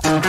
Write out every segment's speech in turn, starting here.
What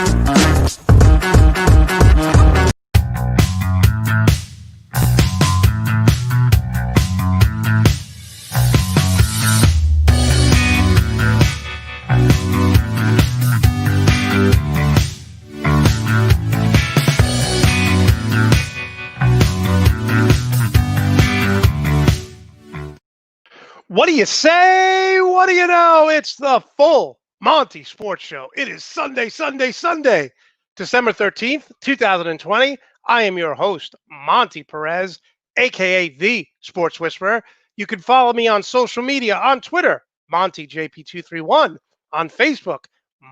do you say? What do you know? It's the full Monte Sports Show. It is Sunday, December 13th, 2020. I am your host, Monte Perez, aka the Sports Whisperer. You can follow me on social media on Twitter, MonteJP231, on Facebook,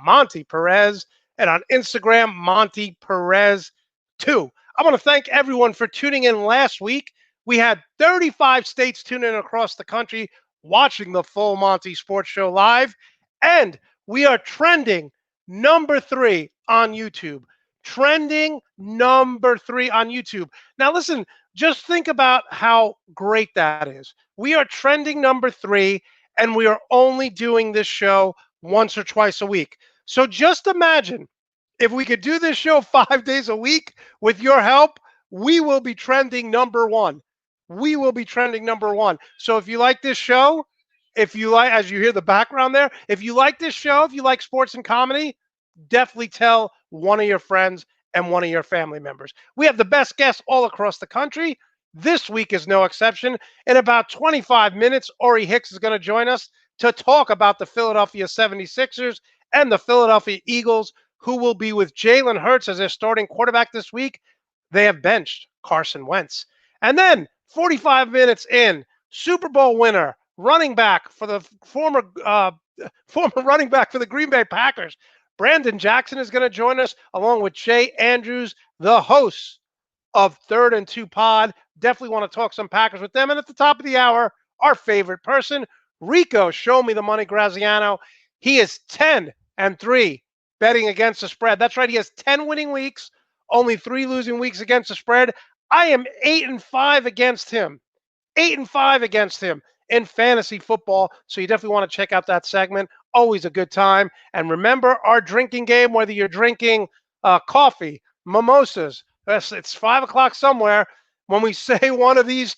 Monte Perez, and on Instagram, Monte Perez 2. I want to thank everyone for tuning in last week. We had 35 states tune in across the country watching the full Monte Sports Show live, and we are trending number 3 on YouTube. Trending number 3 on YouTube. Now, listen, just think about how great that is. We are trending number 3, and we are only doing this show once or twice a week. So just imagine if we could do this show 5 days a week with your help, we will be trending number 1. We will be trending number 1. So if you like this show, if you like, as you hear the background there, if you like this show, if you like sports and comedy, definitely tell one of your friends and one of your family members. We have the best guests all across the country. This week is no exception. In about 25 minutes, Ori Hicks is going to join us to talk about the Philadelphia 76ers and the Philadelphia Eagles, who will be with Jalen Hurts as their starting quarterback this week. They have benched Carson Wentz. And then 45 minutes in, Super Bowl winner, running back for the former running back for the Green Bay Packers, Brandon Jackson is going to join us along with Jay Andrews, the host of 3rd and 2 Pod. Definitely want to talk some Packers with them. And at the top of the hour, our favorite person, Rico, Show Me the Money Graziano. He is 10-3 betting against the spread. That's right. He has 10 winning weeks, only 3 losing weeks against the spread. I am 8-5 against him. 8-5 against him in fantasy football. So you definitely want to check out that segment. Always a good time. And remember our drinking game, whether you're drinking coffee, mimosas, it's 5 o'clock somewhere. When we say one of these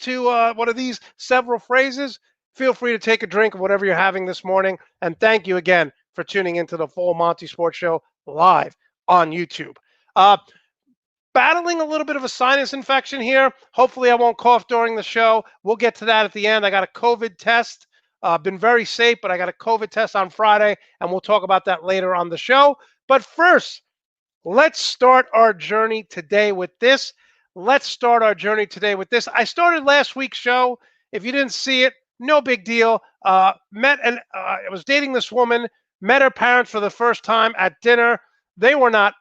several phrases, feel free to take a drink of whatever you're having this morning. And thank you again for tuning into the full Monte Sports Show live on YouTube. Battling a little bit of a sinus infection here. Hopefully I won't cough during the show. We'll get to that at the end. I got a COVID test. Been very safe, but I got a COVID test on Friday, and we'll talk about that later on the show. But first, let's start our journey today with this. I started last week's show. If you didn't see it, no big deal. I was dating this woman, met her parents for the first time at dinner. They were not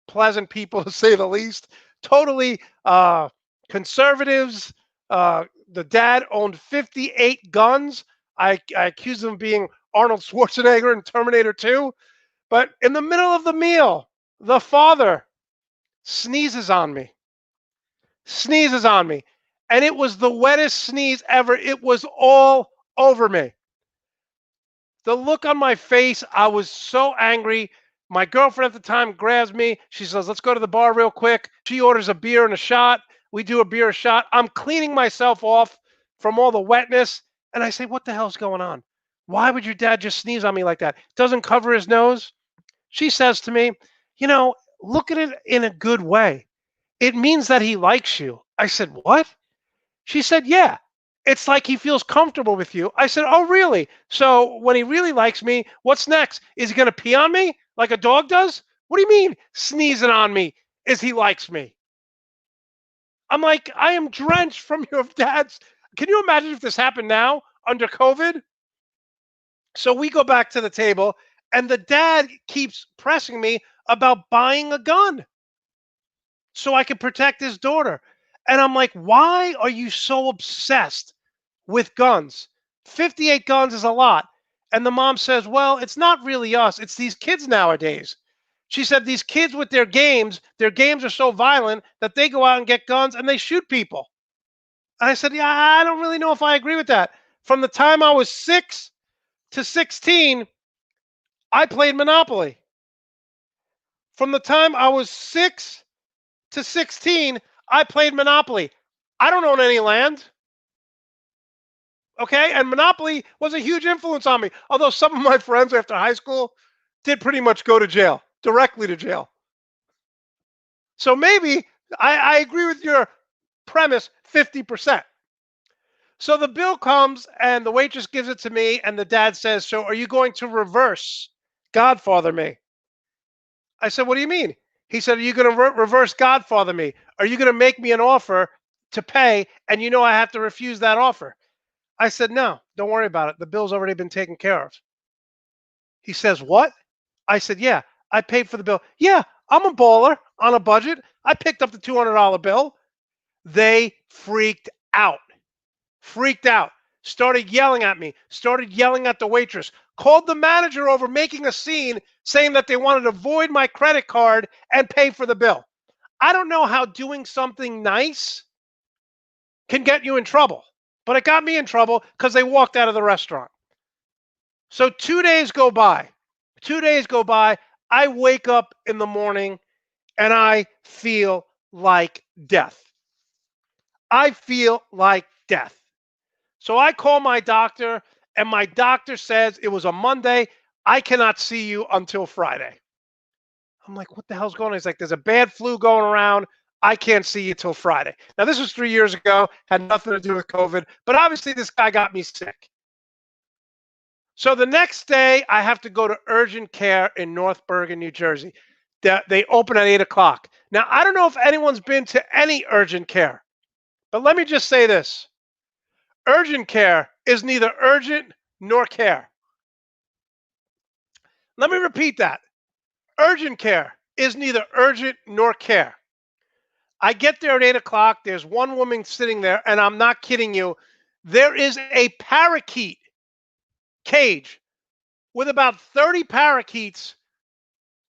pleasant people, to say the least. Totally conservatives. The dad owned 58 guns. I accused him of being Arnold Schwarzenegger in Terminator 2. But in the middle of the meal, the father sneezes on me. And it was the wettest sneeze ever. It was all over me. The look on my face, I was so angry. My girlfriend at the time grabs me. She says, let's go to the bar real quick. She orders a beer and a shot. We do a beer and a shot. I'm cleaning myself off from all the wetness. And I say, what the hell's going on? Why would your dad just sneeze on me like that? Doesn't cover his nose. She says to me, look at it in a good way. It means that he likes you. I said, what? She said, yeah. It's like he feels comfortable with you. I said, oh, really? So when he really likes me, what's next? Is he going to pee on me like a dog does? What do you mean sneezing on me is he likes me? I'm like, I am drenched from your dad's. Can you imagine if this happened now under COVID? So we go back to the table, and the dad keeps pressing me about buying a gun so I can protect his daughter. And I'm like, why are you so obsessed with guns? 58 guns is a lot. And the mom says, well, it's not really us. It's these kids nowadays. She said these kids with their games are so violent that they go out and get guns and they shoot people. And I said, yeah, I don't really know if I agree with that. From the time I was 6 to 16, I played Monopoly. From the time I was 6 to 16, I played Monopoly. I don't own any land. Okay. And Monopoly was a huge influence on me. Although some of my friends after high school did pretty much go to jail, directly to jail. So maybe I agree with your premise 50%. So the bill comes and the waitress gives it to me, and the dad says, "So are you going to reverse Godfather me?" I said, "What do you mean?" He said, "Are you going to reverse Godfather me? Are you going to make me an offer to pay, and you know I have to refuse that offer?" I said, "No, don't worry about it. The bill's already been taken care of." He says, "What?" I said, "Yeah, I paid for the bill." "Yeah, I'm a baller on a budget. I picked up the $200 bill." They freaked out, started yelling at me, started yelling at the waitress, called the manager over, making a scene, saying that they wanted to void my credit card and pay for the bill. I don't know how doing something nice can get you in trouble, but it got me in trouble because they walked out of the restaurant. So 2 days go by. 2 days go by. I wake up in the morning and I feel like death. I feel like death. So I call my doctor, and my doctor says it was a Monday. I cannot see you until Friday. I'm like, what the hell's going on? He's like, there's a bad flu going around. I can't see you till Friday. Now, this was 3 years ago, had nothing to do with COVID, but obviously this guy got me sick. So the next day, I have to go to urgent care in North Bergen, New Jersey. They open at 8 o'clock. Now, I don't know if anyone's been to any urgent care, but let me just say this. Urgent care is neither urgent nor care. Let me repeat that. Urgent care is neither urgent nor care. I get there at 8 o'clock. There's one woman sitting there, and I'm not kidding you. There is a parakeet cage with about 30 parakeets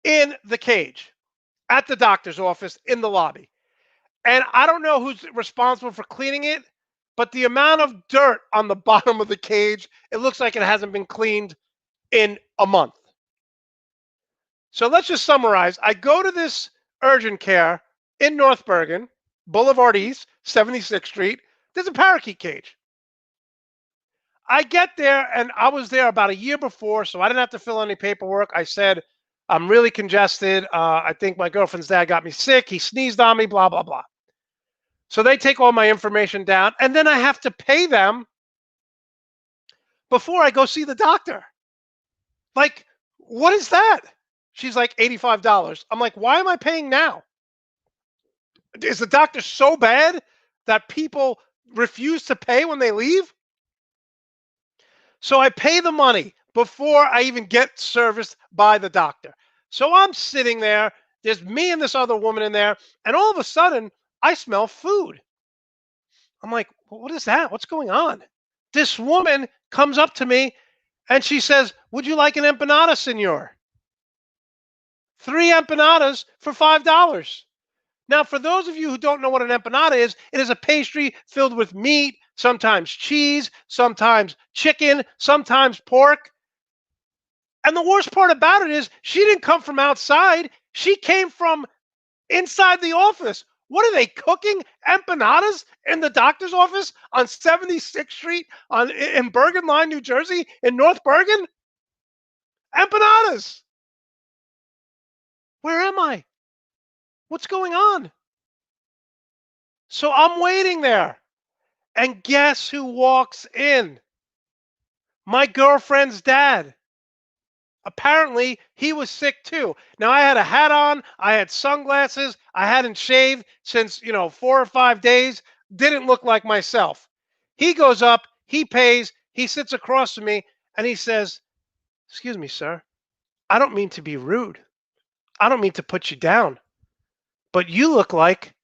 in the cage at the doctor's office in the lobby. And I don't know who's responsible for cleaning it, but the amount of dirt on the bottom of the cage, it looks like it hasn't been cleaned in a month. So let's just summarize. I go to this urgent care in North Bergen, Boulevard East, 76th Street. There's a parakeet cage. I get there, and I was there about a year before, so I didn't have to fill any paperwork. I said, I'm really congested. I think my girlfriend's dad got me sick. He sneezed on me, blah, blah, blah. So they take all my information down, and then I have to pay them before I go see the doctor. Like, what is that? She's like, $85. I'm like, why am I paying now? Is the doctor so bad that people refuse to pay when they leave? So I pay the money before I even get serviced by the doctor. So I'm sitting there. There's me and this other woman in there. And all of a sudden, I smell food. I'm like, what is that? What's going on? This woman comes up to me and she says, would you like an empanada, senor? 3 empanadas for $5. Now, for those of you who don't know what an empanada is, it is a pastry filled with meat, sometimes cheese, sometimes chicken, sometimes pork. And the worst part about it is she didn't come from outside. She came from inside the office. What are they cooking? Empanadas in the doctor's office on 76th Street in Bergen Line, New Jersey, in North Bergen? Empanadas. Where am I? What's going on? So I'm waiting there. And guess who walks in? My girlfriend's dad. Apparently, he was sick too. Now, I had a hat on, I had sunglasses, I hadn't shaved since, 4 or 5 days, didn't look like myself. He goes up, he pays, he sits across from me, and he says, excuse me, sir, I don't mean to be rude. I don't mean to put you down, but you look like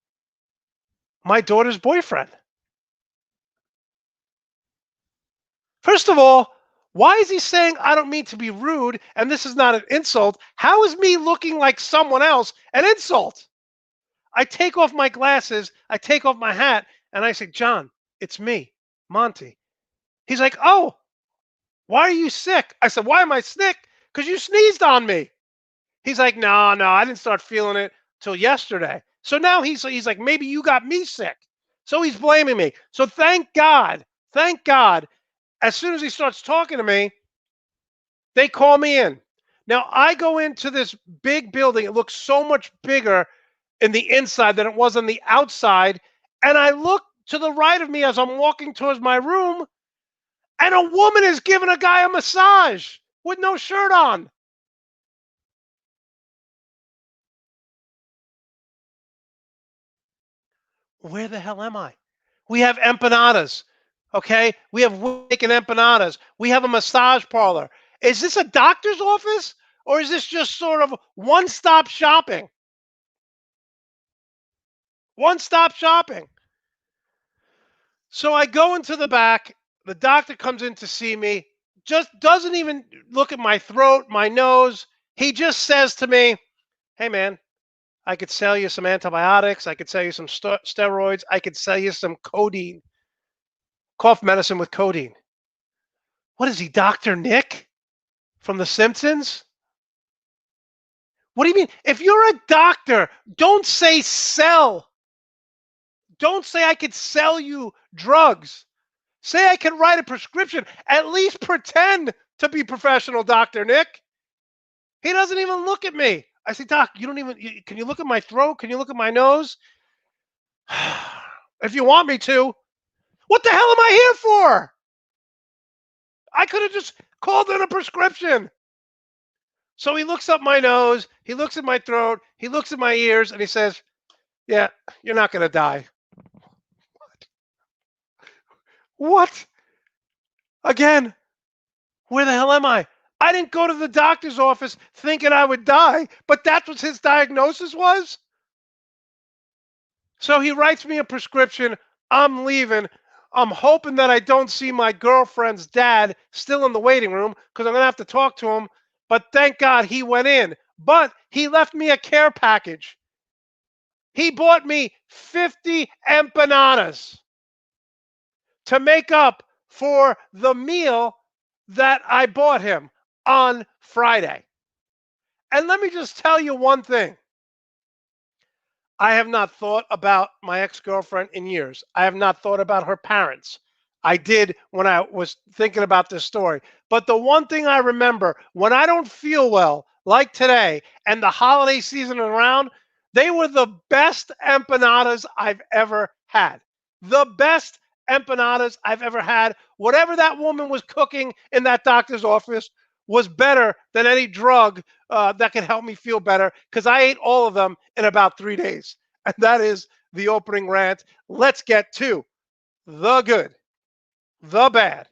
my daughter's boyfriend. First of all, why is he saying I don't mean to be rude and this is not an insult? How is me looking like someone else an insult? I take off my glasses, I take off my hat, and I say, John, it's me, Monte. He's like, oh, why are you sick? I said, why am I sick? Because you sneezed on me. He's like, no, no, I didn't start feeling it till yesterday. So now he's like, maybe you got me sick. So he's blaming me. So thank God, as soon as he starts talking to me, they call me in. Now I go into this big building. It looks so much bigger in the inside than it was on the outside. And I look to the right of me as I'm walking towards my room, and a woman is giving a guy a massage with no shirt on. Where the hell am I? We have empanadas. Okay. We have steak and empanadas. We have a massage parlor. Is this a doctor's office or is this just sort of one stop shopping? One stop shopping. So I go into the back. The doctor comes in to see me, just doesn't even look at my throat, my nose. He just says to me, hey, man, I could sell you some antibiotics. I could sell you some steroids. I could sell you some codeine, cough medicine with codeine. What is he, Dr. Nick from The Simpsons? What do you mean? If you're a doctor, don't say sell. Don't say I could sell you drugs. Say I can write a prescription. At least pretend to be professional, Dr. Nick. He doesn't even look at me. I say, Doc, you don't even, can you look at my throat? Can you look at my nose? If you want me to. What the hell am I here for? I could have just called in a prescription. So he looks up my nose, he looks at my throat, he looks at my ears, and he says, yeah, you're not going to die. What? Again, where the hell am I? I didn't go to the doctor's office thinking I would die, but that's what his diagnosis was? So he writes me a prescription. I'm leaving. I'm hoping that I don't see my girlfriend's dad still in the waiting room because I'm going to have to talk to him. But thank God he went in. But he left me a care package. He bought me 50 empanadas to make up for the meal that I bought him on Friday. And let me just tell you one thing. I have not thought about my ex-girlfriend in years. I have not thought about her parents. I did when I was thinking about this story. But the one thing I remember, when I don't feel well, like today, and the holiday season around, they were the best empanadas I've ever had. The best empanadas I've ever had. Whatever that woman was cooking in that doctor's office was better than any drug that could help me feel better because I ate all of them in about 3 days. And that is the opening rant. Let's get to the good, the bad,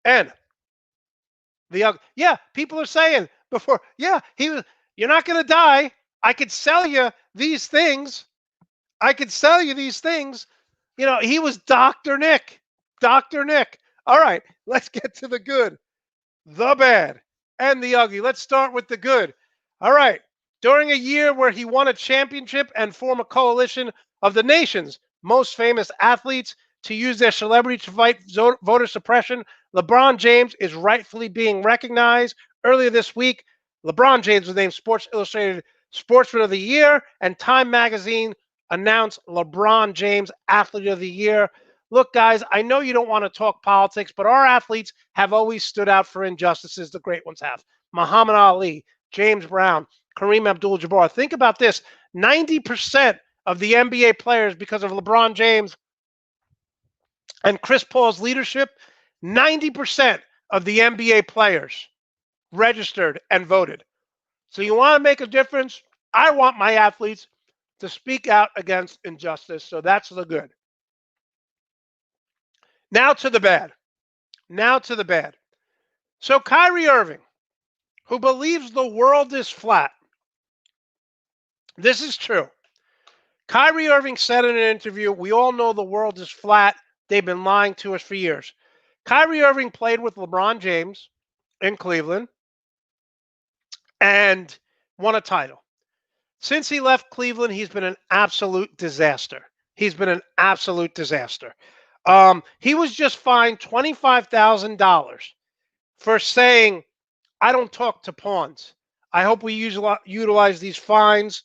and the ugly. Yeah, people are saying before, yeah, you're not going to die. I could sell you these things. I could sell you these things. You know, he was Dr. Nick. Dr. Nick. All right, let's get to the good, the bad, and the ugly. Let's start with the good. All right. During a year where he won a championship and formed a coalition of the nation's most famous athletes to use their celebrity to fight voter suppression, LeBron James is rightfully being recognized. Earlier this week, LeBron James was named Sports Illustrated Sportsman of the Year, and Time Magazine announced LeBron James Athlete of the Year. Look, guys, I know you don't want to talk politics, but our athletes have always stood out for injustices. The great ones have. Muhammad Ali, James Brown, Kareem Abdul-Jabbar. Think about this. 90% of the NBA players, because of LeBron James and Chris Paul's leadership, 90% of the NBA players registered and voted. So you want to make a difference? I want my athletes to speak out against injustice. So that's the good. Now to the bad. Now to the bad. So Kyrie Irving, who believes the world is flat. This is true. Kyrie Irving said in an interview, we all know the world is flat. They've been lying to us for years. Kyrie Irving played with LeBron James in Cleveland and won a title. Since he left Cleveland, he's been an absolute disaster. He's been an absolute disaster. He was just fined $25,000 for saying, I don't talk to pawns. I hope we utilize these fines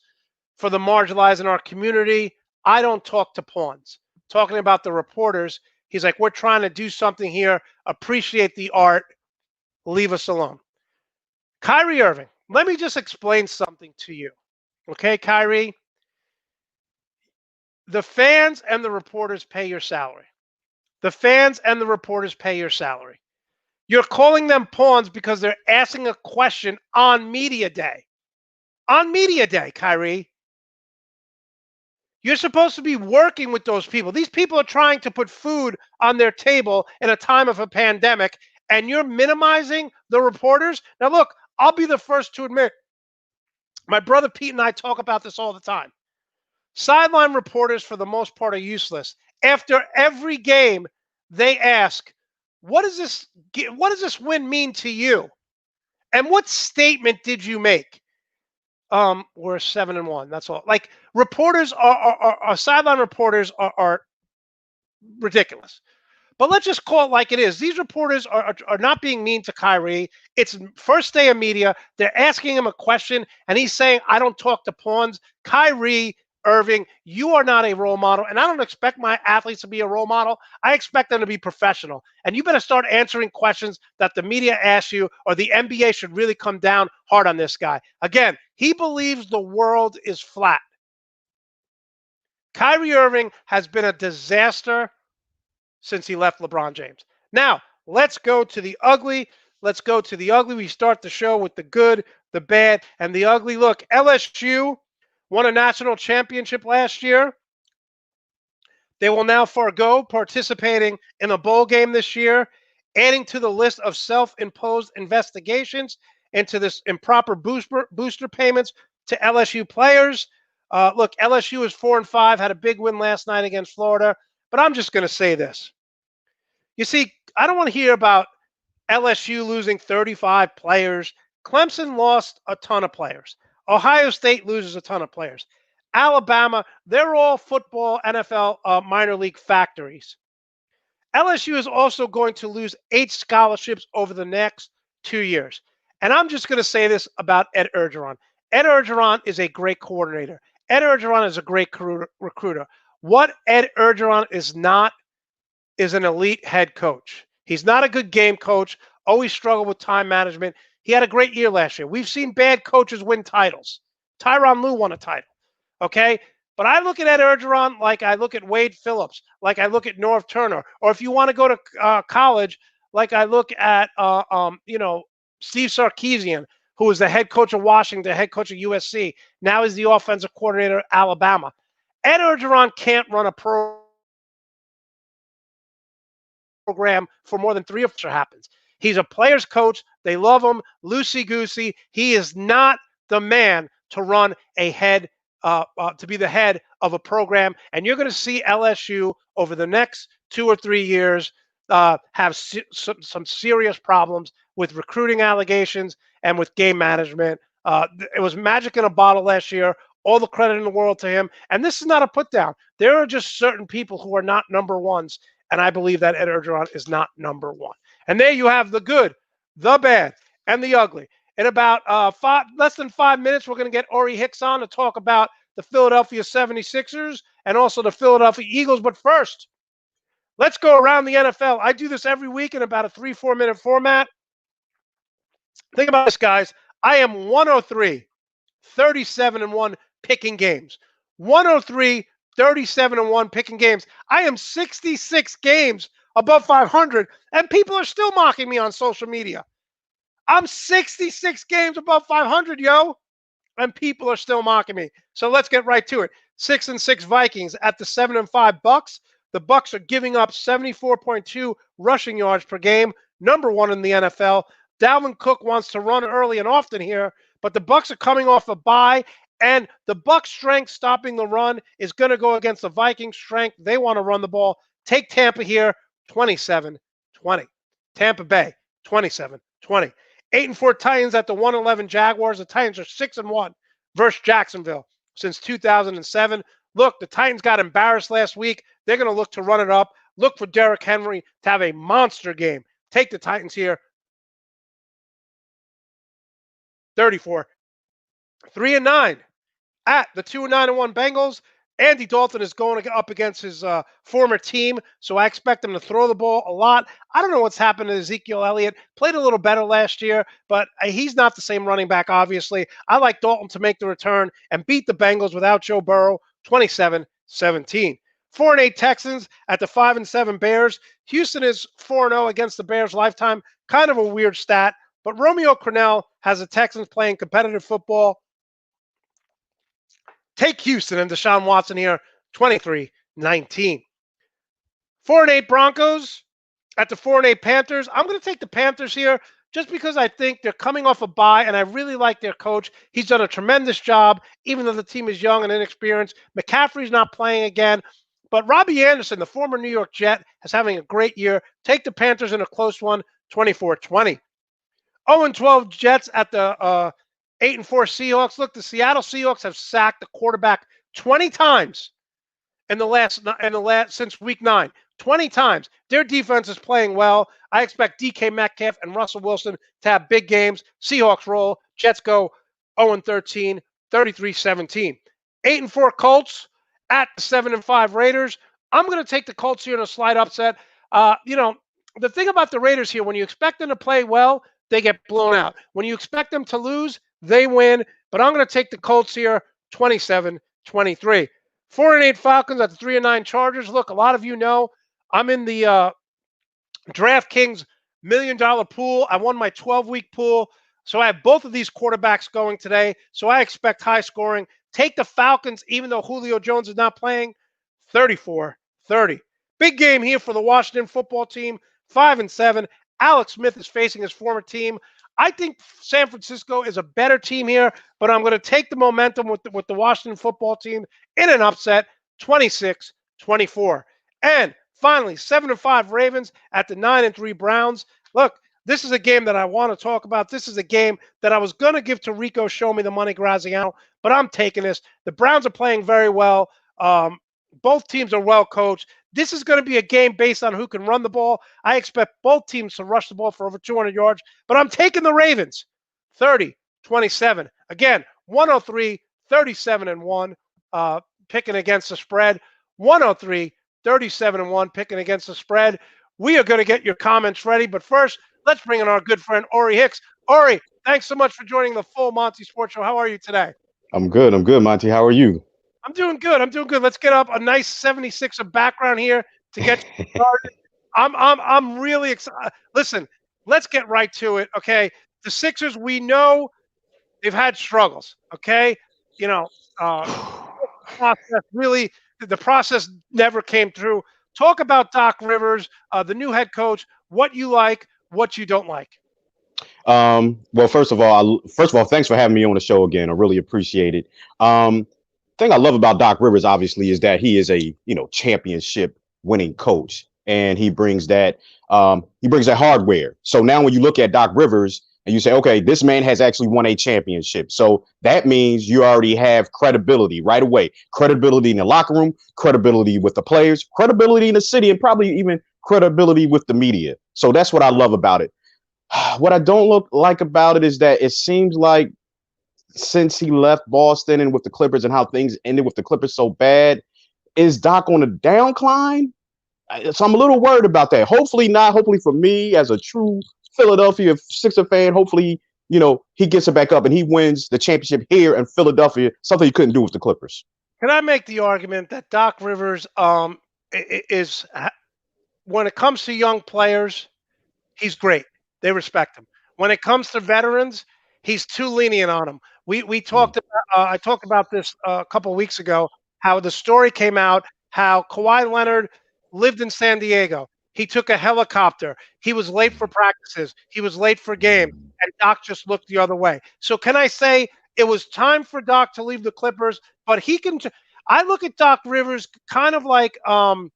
for the marginalized in our community. I don't talk to pawns. Talking about the reporters, he's like, we're trying to do something here. Appreciate the art. Leave us alone. Kyrie Irving, let me just explain something to you. Okay, Kyrie? The fans and the reporters pay your salary. The fans and the reporters pay your salary. You're calling them pawns because they're asking a question on media day. On media day, Kyrie. You're supposed to be working with those people. These people are trying to put food on their table in a time of a pandemic, and you're minimizing the reporters. Now, look, I'll be the first to admit, my brother Pete and I talk about this all the time. Sideline reporters, for the most part, are useless. After every game, they ask, what does this win mean to you? And what statement did you make? We're 7-1. That's all. Like, reporters are sideline reporters are ridiculous. But let's just call it like it is. These reporters are not being mean to Kyrie. It's first day of media. They're asking him a question, and he's saying, I don't talk to pawns. Kyrie Irving, you are not a role model, and I don't expect my athletes to be a role model. I expect them to be professional. And you better start answering questions that the media asks you, or the NBA should really come down hard on this guy. Again, he believes the world is flat. Kyrie Irving has been a disaster since he left LeBron James. Now, let's go to the ugly. Let's go to the ugly. We start the show with the good, the bad, and the ugly. Look, LSU won a national championship last year. They will now forego participating in a bowl game this year, adding to the list of self-imposed investigations into this improper booster payments to LSU players. Look, LSU is 4-5, had a big win last night against Florida. But I'm just going to say this. You see, I don't want to hear about LSU losing 35 players. Clemson lost a ton of players. Ohio State loses a ton of players. Alabama, they're all football, NFL, minor league factories. LSU is also going to lose 8 scholarships over the next 2 years. And I'm just going to say this about Ed Orgeron. Ed Orgeron is a great coordinator. Ed Orgeron is a great recruiter. What Ed Orgeron is not is an elite head coach. He's not a good game coach, always struggled with time management. He had a great year last year. We've seen bad coaches win titles. Tyronn Lue won a title, okay? But I look at Ed Orgeron like I look at Wade Phillips, like I look at Norv Turner, or if you want to go to college, like I look at, Steve Sarkisian, who was the head coach of Washington, the head coach of USC. Now he's the offensive coordinator at Alabama. Ed Orgeron can't run a program for more than 3 or 4 happens. He's a player's coach. They love him. Loosey-goosey. He is not the man to run a head, to be the head of a program. And you're going to see LSU over the next 2 or 3 years have some serious problems with recruiting allegations and with game management. It was magic in a bottle last year. All the credit in the world to him. And this is not a put down. There are just certain people who are not number ones. And I believe that Ed Orgeron is not number one. And there you have the good, the bad, and the ugly. In about less than 5 minutes, we're going to get Ori Hicks on to talk about the Philadelphia 76ers and also the Philadelphia Eagles. But first, let's go around the NFL. I do this every week in about a 3-4 minute format. Think about this, guys. I am 103, 37-1 picking games. 103, 37-1 picking games. I am 66 games above 500, and people are still mocking me on social media. I'm 66 games above 500, yo, and people are still mocking me. So let's get right to it. 6-6 Vikings at the 7-5 Bucks. The Bucks are giving up 74.2 rushing yards per game, number 1 in the NFL. Dalvin Cook wants to run early and often here, but the Bucks are coming off a bye, and the Bucks' strength stopping the run is going to go against the Vikings' strength. They want to run the ball. Take Tampa here, 27-20. Tampa Bay, 27-20. 8-4 Titans at the 1-11 Jaguars. The Titans are 6-1 versus Jacksonville since 2007. Look, the Titans got embarrassed last week. They're going to look to run it up. Look for Derrick Henry to have a monster game. Take the Titans here, 34-20. 3-9 at the 2-9-1 Bengals. Andy Dalton is going up against his former team, so I expect him to throw the ball a lot. I don't know what's happened to Ezekiel Elliott. Played a little better last year, but he's not the same running back, obviously. I like Dalton to make the return and beat the Bengals without Joe Burrow 27-17. 4-8 Texans at the 5-7 Bears. Houston is 4-0 against the Bears lifetime. Kind of a weird stat, but Romeo Crennel has the Texans playing competitive football. Take Houston and Deshaun Watson here, 23-19. 4-8 Broncos at the 4-8 Panthers. I'm going to take the Panthers here just because I think they're coming off a bye, and I really like their coach. He's done a tremendous job, even though the team is young and inexperienced. McCaffrey's not playing again. But Robbie Anderson, the former New York Jet, is having a great year. Take the Panthers in a close one, 24-20. 0-12 Jets at the 8-4 Seahawks. Look, the Seattle Seahawks have sacked the quarterback 20 times in the last since week 9. 20 times. Their defense is playing well. I expect DK Metcalf and Russell Wilson to have big games. Seahawks roll. Jets go 0-13, 33-17. 8-4 Colts at the 7-5 Raiders. I'm going to take the Colts here in a slight upset. The thing about the Raiders here, when you expect them to play well, they get blown out. When you expect them to lose, they win. But I'm going to take the Colts here, 27-23. 4-8 Falcons at the 3-9 Chargers. Look, a lot of you know I'm in the DraftKings $1 million pool. I won my 12-week pool. So I have both of these quarterbacks going today. So I expect high scoring. Take the Falcons, even though Julio Jones is not playing, 34-30. Big game here for the Washington football team, 5-7. Alex Smith is facing his former team. I think San Francisco is a better team here, but I'm going to take the momentum with the Washington football team in an upset, 26-24. And finally, 7-5 Ravens at the 9-3 Browns. Look, this is a game that I want to talk about. This is a game that I was going to give to Rico, show me the money, Graziano, but I'm taking this. The Browns are playing very well. Both teams are well coached. This is going to be a game based on who can run the ball. I expect both teams to rush the ball for over 200 yards, but I'm taking the Ravens, 30-27. Again, 103, 37-1, picking against the spread. 103, 37-1, picking against the spread. We are going to get your comments ready, but first, let's bring in our good friend, Ori Hicks. Ori, thanks so much for joining the full Monte Sports Show. How are you today? I'm good, Monte. How are you? I'm doing good. Let's get up a nice 76 of background here to get you started. I'm really excited. Listen, let's get right to it. Okay, the Sixers, we know they've had struggles. Okay, the process never came through. Talk about Doc Rivers, the new head coach. What you like, what you don't like. Well, first of all, thanks for having me on the show again. I really appreciate it. Thing I love about Doc Rivers, obviously, is that he is a championship winning coach, and he brings that hardware. So now when you look at Doc Rivers and you say, okay, this man has actually won a championship, so that means you already have credibility right away. Credibility in the locker room, credibility with the players, credibility in the city, and probably even credibility with the media. So that's what I love about it. What I don't like about it is that it seems like since he left Boston and with the Clippers and how things ended with the Clippers so bad, is Doc on a downcline? So I'm a little worried about that. Hopefully not. Hopefully for me as a true Philadelphia Sixer fan, hopefully, he gets it back up and he wins the championship here in Philadelphia, something he couldn't do with the Clippers. Can I make the argument that Doc Rivers is, when it comes to young players, he's great. They respect him. When it comes to veterans, he's too lenient on them. We talked about, I talked about this a couple of weeks ago, how the story came out, how Kawhi Leonard lived in San Diego. He took a helicopter. He was late for practices. He was late for games, and Doc just looked the other way. So can I say it was time for Doc to leave the Clippers, but he can – I look at Doc Rivers kind of like, one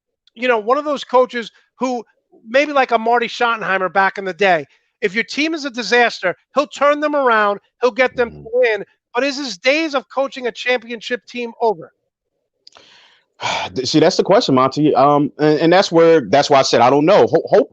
of those coaches who maybe like a Marty Schottenheimer back in the day. If your team is a disaster, he'll turn them around. He'll get them to win. But is his days of coaching a championship team over? See, that's the question, Monty. And that's why I said I don't know.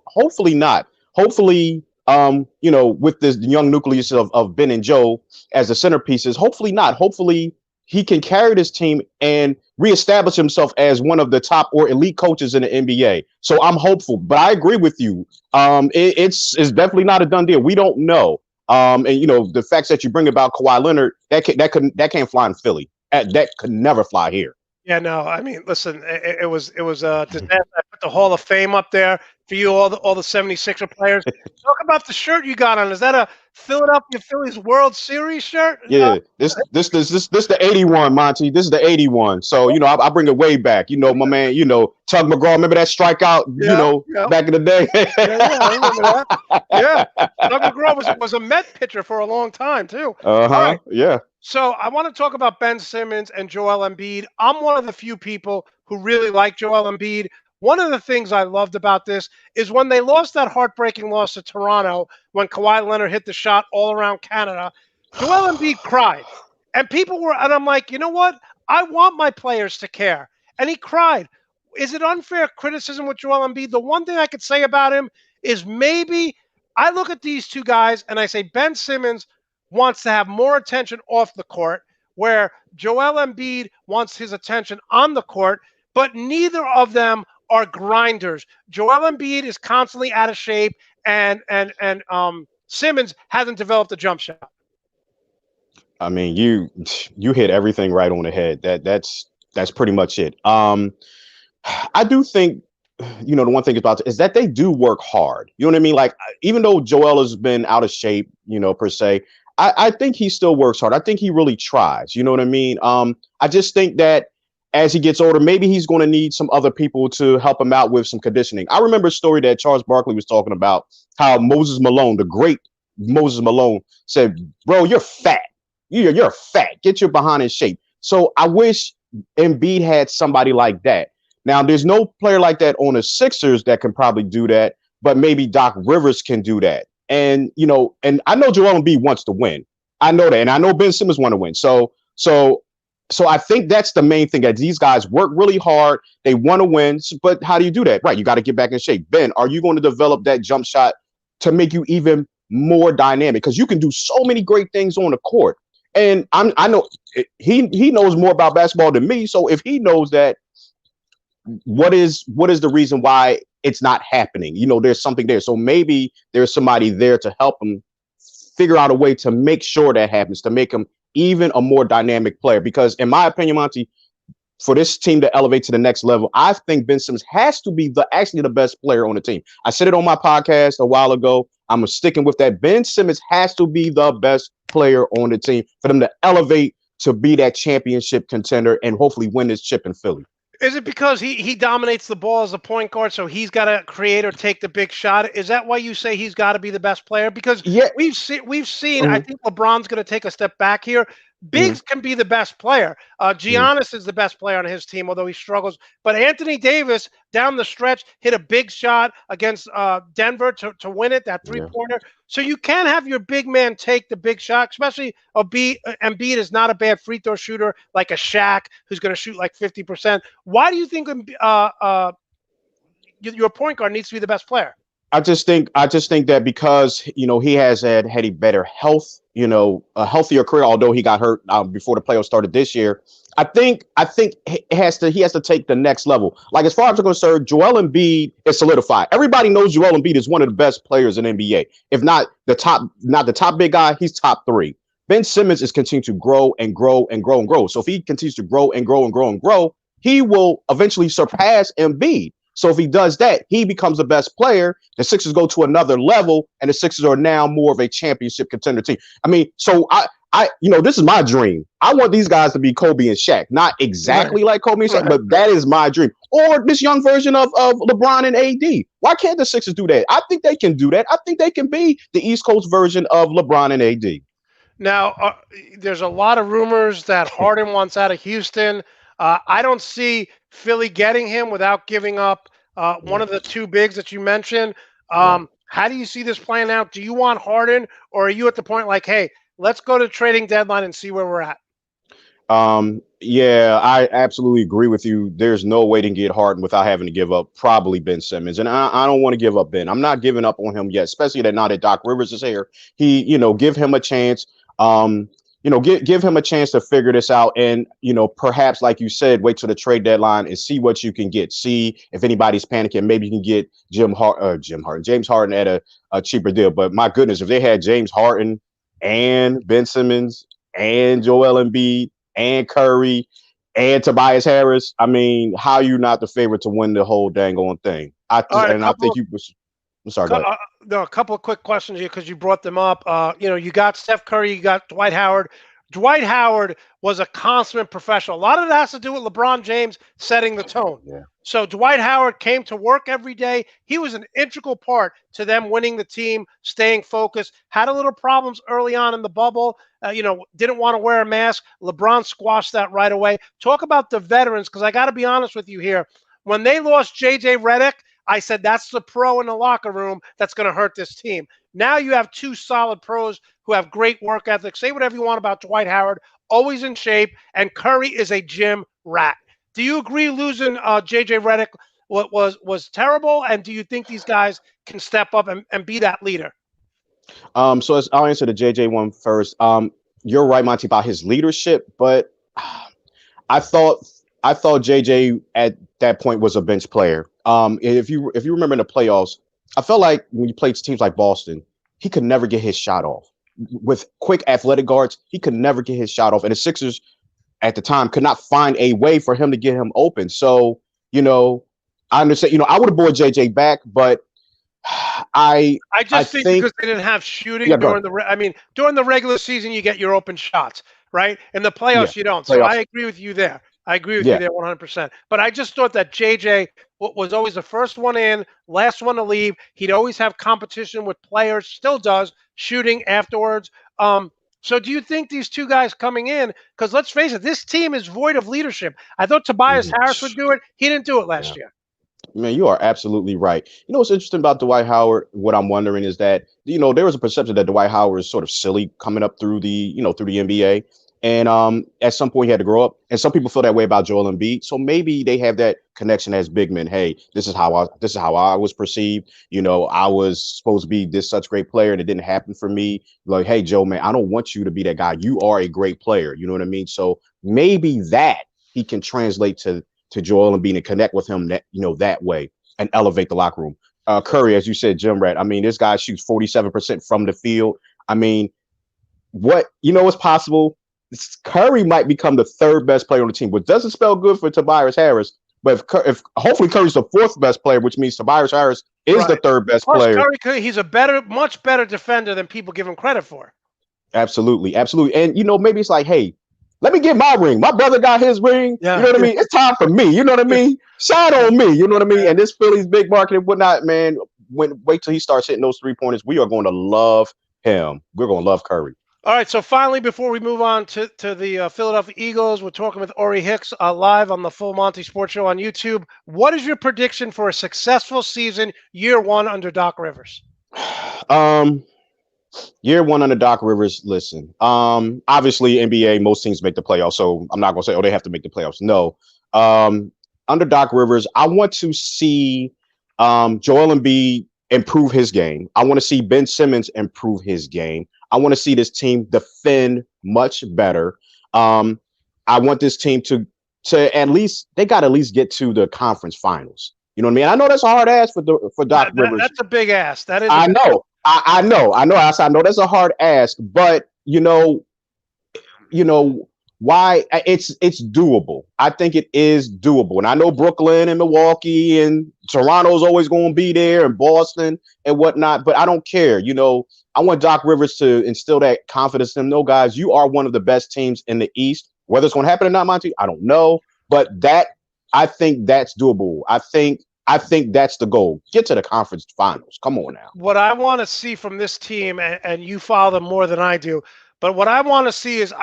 Hopefully not. Hopefully with this young nucleus of Ben and Joe as the centerpieces, hopefully not. Hopefully he can carry this team and reestablish himself as one of the top or elite coaches in the NBA. So I'm hopeful, but I agree with you. It's definitely not a done deal. We don't know. And the facts that you bring about Kawhi Leonard, that can't fly in Philly. That could never fly here. Yeah, no, I mean, listen, it was a disaster. I put the Hall of Fame up there for you, all the 76er players. Talk about the shirt you got on. Is that a Philadelphia Phillies World Series shirt? Yeah, this the 81, Monte. This is the 81. So, I bring it way back. My man, Tug McGraw, remember that strikeout, yeah. back in the day? Yeah, I remember that. Yeah. Tug McGraw was a Met pitcher for a long time, too. All right. Yeah. So I want to talk about Ben Simmons and Joel Embiid. I'm one of the few people who really like Joel Embiid. One of the things I loved about this is when they lost that heartbreaking loss to Toronto, when Kawhi Leonard hit the shot all around Canada, Joel Embiid cried. And I'm like, you know what? I want my players to care. And he cried. Is it unfair criticism with Joel Embiid? The one thing I could say about him is maybe I look at these two guys and I say Ben Simmons wants to have more attention off the court, where Joel Embiid wants his attention on the court, but neither of them are grinders. Joel Embiid is constantly out of shape, and Simmons hasn't developed a jump shot. I mean, you hit everything right on the head. That's pretty much it. I do think, the one thing about it is that they do work hard. You know what I mean? Like, even though Joel has been out of shape, per se, I think he still works hard. I think he really tries. You know what I mean? I just think that as he gets older, maybe he's going to need some other people to help him out with some conditioning. I remember a story that Charles Barkley was talking about how Moses Malone, the great Moses Malone, said, "Bro, you're fat. You're fat. Get your behind in shape." So I wish Embiid had somebody like that. Now, there's no player like that on the Sixers that can probably do that, but maybe Doc Rivers can do that. And, and I know Joel Embiid wants to win. I know that. And I know Ben Simmons want to win. So I think that's the main thing, that these guys work really hard. They want to win. But how do you do that? Right. You got to get back in shape. Ben, are you going to develop that jump shot to make you even more dynamic? Because you can do so many great things on the court. And I know he knows more about basketball than me. So if he knows that, what is the reason why it's not happening? There's something there. So maybe there's somebody there to help him figure out a way to make sure that happens, to make him even a more dynamic player. Because in my opinion, Monte, for this team to elevate to the next level, I think Ben Simmons has to be actually the best player on the team. I said it on my podcast a while ago. I'm sticking with that. Ben Simmons has to be the best player on the team for them to elevate to be that championship contender and hopefully win this chip in Philly. Is it because he dominates the ball as a point guard, so he's got to create or take the big shot? Is that why you say he's got to be the best player? Because we've seen. Mm-hmm. I think LeBron's going to take a step back here. Bigs can be the best player. Giannis is the best player on his team, although he struggles. But Anthony Davis, down the stretch, hit a big shot against Denver to win it, that three-pointer. So you can have your big man take the big shot, especially Embiid is not a bad free throw shooter like a Shaq who's going to shoot like 50%. Why do you think your point guard needs to be the best player? I just think that because he has had a better health, a healthier career, although he got hurt before the playoffs started this year. I think he has to take the next level. Like, as far as I'm concerned, Joel Embiid is solidified. Everybody knows Joel Embiid is one of the best players in NBA. If not the top big guy, he's top 3. Ben Simmons is continuing to grow and grow and grow and grow. So if he continues to grow and grow and grow and grow, he will eventually surpass Embiid. So if he does that, he becomes the best player. The Sixers go to another level, and the Sixers are now more of a championship contender team. I mean, so this is my dream. I want these guys to be Kobe and Shaq, not exactly like Kobe and Shaq, but that is my dream. Or this young version of LeBron and AD. Why can't the Sixers do that? I think they can do that. I think they can be the East Coast version of LeBron and AD. Now, there's a lot of rumors that Harden wants out of Houston. I don't see Philly getting him without giving up one of the two bigs that you mentioned. How do you see this playing out? Do you want Harden, or are you at the point like, hey, let's go to trading deadline and see where we're at? Yeah, I absolutely agree with you. There's no way to get Harden without having to give up probably Ben Simmons. And I don't want to give up Ben. I'm not giving up on him yet, especially that now that Doc Rivers is here. Give him a chance. Give him a chance to figure this out. And, perhaps, like you said, wait till the trade deadline and see what you can get. See if anybody's panicking. Maybe you can get James Harden at a cheaper deal. But my goodness, if they had James Harden and Ben Simmons and Joel Embiid and Curry and Tobias Harris. I mean, how are you not the favorite to win the whole dang on thing? I think you. I'm sorry. Go ahead. No, a couple of quick questions here because you brought them up. You got Steph Curry, you got Dwight Howard. Dwight Howard was a consummate professional. A lot of it has to do with LeBron James setting the tone. Yeah. So Dwight Howard came to work every day. He was an integral part to them winning the team, staying focused. Had a little problems early on in the bubble. Didn't want to wear a mask. LeBron squashed that right away. Talk about the veterans, because I got to be honest with you here. When they lost J.J. Redick, I said that's the pro in the locker room that's going to hurt this team. Now you have two solid pros who have great work ethic. Say whatever you want about Dwight Howard, always in shape, and Curry is a gym rat. Do you agree losing J.J. Redick was terrible, and do you think these guys can step up and be that leader? So I'll answer the JJ one first. You're right, Monty, about his leadership, but I thought JJ at that point was a bench player. If you remember in the playoffs, I felt like when you played teams like Boston, he could never get his shot off. With quick athletic guards, he could never get his shot off. And the Sixers at the time could not find a way for him to get him open. So, I understand, I would have brought JJ back, but I just think because they didn't have shooting during the regular season, you get your open shots, right? In the playoffs, you don't. So I agree with you there. I agree with you there 100%. But I just thought that JJ was always the first one in, last one to leave. He'd always have competition with players, still does, shooting afterwards. So do you think these two guys coming in, because let's face it, this team is void of leadership. I thought Tobias Harris would do it. He didn't do it last year. Man, you are absolutely right. What's interesting about Dwight Howard? What I'm wondering is that, there was a perception that Dwight Howard is sort of silly coming up through the NBA. And at some point he had to grow up. And some people feel that way about Joel Embiid. So maybe they have that connection as big men. Hey, this is how I was perceived. I was supposed to be this such great player and it didn't happen for me. Like, hey, Joe, man, I don't want you to be that guy. You are a great player. You know what I mean? So maybe that he can translate to Joel Embiid and connect with him that way and elevate the locker room. Curry, as you said, Jim Rat. I mean, this guy shoots 47% from the field. I mean, what's possible? Curry might become the third best player on the team, which doesn't spell good for Tobias Harris. But if hopefully Curry's the fourth best player, which means Tobias Harris is the third best player. Curry, he's much better defender than people give him credit for. Absolutely. And maybe it's like, hey, let me get my ring. My brother got his ring. Yeah. You know what I mean? It's time for me. You know what I mean? Shine on me. You know what I mean? And this Philly's big market and whatnot, man. Wait till he starts hitting those 3-pointers. We are going to love him. We're going to love Curry. All right, so finally, before we move on to the Philadelphia Eagles, we're talking with Ori Hicks live on the Full Monty Sports Show on YouTube. What is your prediction for a successful season, year one under Doc Rivers? Year one under Doc Rivers, listen. Obviously, NBA, most teams make the playoffs, so I'm not going to say, they have to make the playoffs. No. Under Doc Rivers, I want to see Joel Embiid improve his game. I want to see Ben Simmons improve his game. I want to see this team defend much better. I want this team to at least get to the conference finals. You know what I mean? I know that's a hard ask for Doc Rivers. That's a big ask. That is. I know. I know. I know that's a hard ask, but why it's doable. I think it is doable. And I know Brooklyn and Milwaukee and Toronto's always going to be there and Boston and whatnot, but I don't care. I want Doc Rivers to instill that confidence in them. No, guys, you are one of the best teams in the East. Whether it's going to happen or not, Monty, I don't know. But I think that's doable. I think that's the goal. Get to the conference finals. Come on now. What I want to see from this team, and you follow them more than I do, but what I want to see is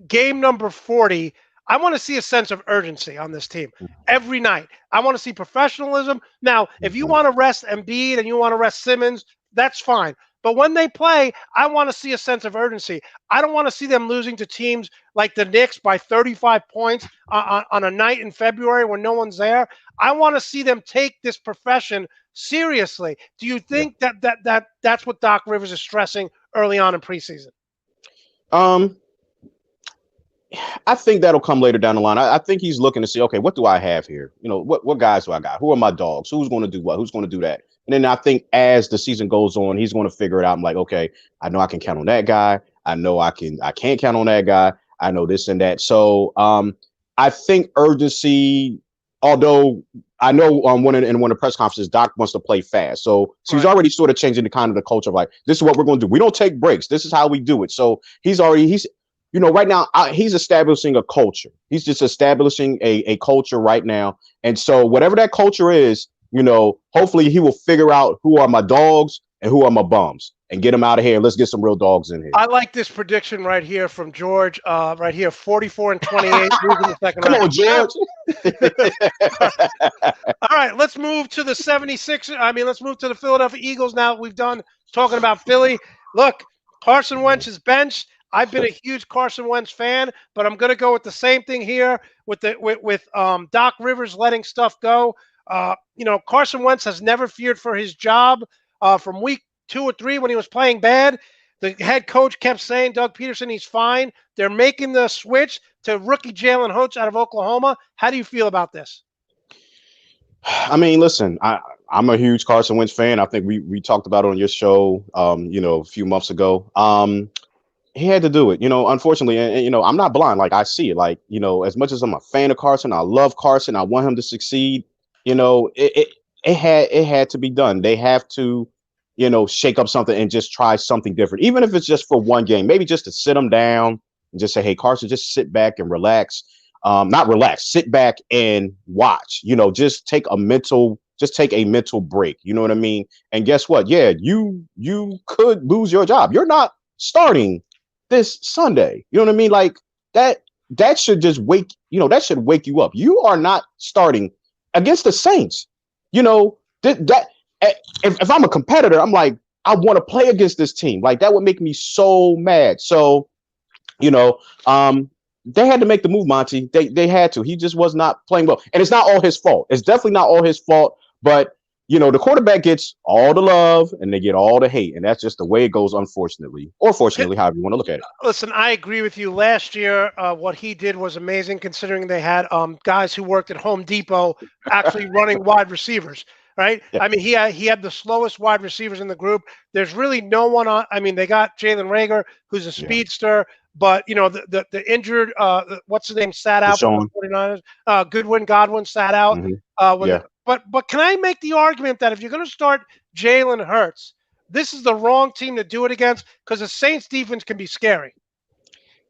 game number 40, I want to see a sense of urgency on this team every night. I want to see professionalism. Now, if you want to rest Embiid and you want to rest Simmons, that's fine. But when they play, I want to see a sense of urgency. I don't want to see them losing to teams like the Knicks by 35 points on a night in February when no one's there. I want to see them take this profession seriously. Do you Yeah. think that's what Doc Rivers is stressing early on in preseason? Um, I think that'll come later down the line. I think he's looking to see, okay, what do I have here? What guys do I got? Who are my dogs? Who's going to do what? Who's going to do that? And then I think as the season goes on, he's going to figure it out. I'm like, okay, I know I can count on that guy. I know I can't count on that guy. I know this and that. So I think urgency, although I know one of the press conferences, Doc wants to play fast. So he's already sort of changing the kind of the culture of like, this is what we're going to do. We don't take breaks. This is how we do it. So he's right now, he's establishing a culture. He's just establishing a culture right now. And so whatever that culture is, hopefully he will figure out who are my dogs and who are my bums and get them out of here. Let's get some real dogs in here. I like this prediction right here from George. Right here, 44-28, losing the second round. Come on, George. All right, let's move to the 76ers. Let's move to the Philadelphia Eagles now. We've done talking about Philly. Look, Carson Wentz is benched. I've been a huge Carson Wentz fan, but I'm going to go with the same thing here with Doc Rivers letting stuff go. Carson Wentz has never feared for his job. From week 2 or 3 when he was playing bad, the head coach kept saying, Doug Peterson, he's fine. They're making the switch to rookie Jalen Hurts out of Oklahoma. How do you feel about this? Listen, I'm a huge Carson Wentz fan. I think we talked about it on your show, a few months ago. He had to do it, unfortunately. And I'm not blind. Like, I see it. Like, as much as I'm a fan of Carson, I love Carson. I want him to succeed. It had to be done. They have to, shake up something and just try something different, even if it's just for one game, maybe just to sit him down and just say, hey, Carson, just sit back and relax. Not relax, sit back and watch, just take a mental break. You know what I mean? And guess what? Yeah, you could lose your job. You're not starting this Sunday. You know what I mean? Like that should just wake you up. You are not starting against the Saints. If I'm a competitor, I'm like, I want to play against this team. Like, that would make me so mad. So, they had to make the move, Monte. They had to. He just was not playing well. And it's not all his fault. It's definitely not all his fault. But, the quarterback gets all the love and they get all the hate. And that's just the way it goes, unfortunately. Or fortunately, however you want to look at it. Listen, I agree with you. Last year, what he did was amazing, considering they had guys who worked at Home Depot actually running wide receivers. Right? Yeah. He had the slowest wide receivers in the group. There's really no one on. They got Jalen Reagor, who's a speedster, but the injured what's his name sat out for the 49ers. Goodwin Godwin sat out. Mm-hmm. But can I make the argument that if you're going to start Jalen Hurts, this is the wrong team to do it against, because the Saints defense can be scary.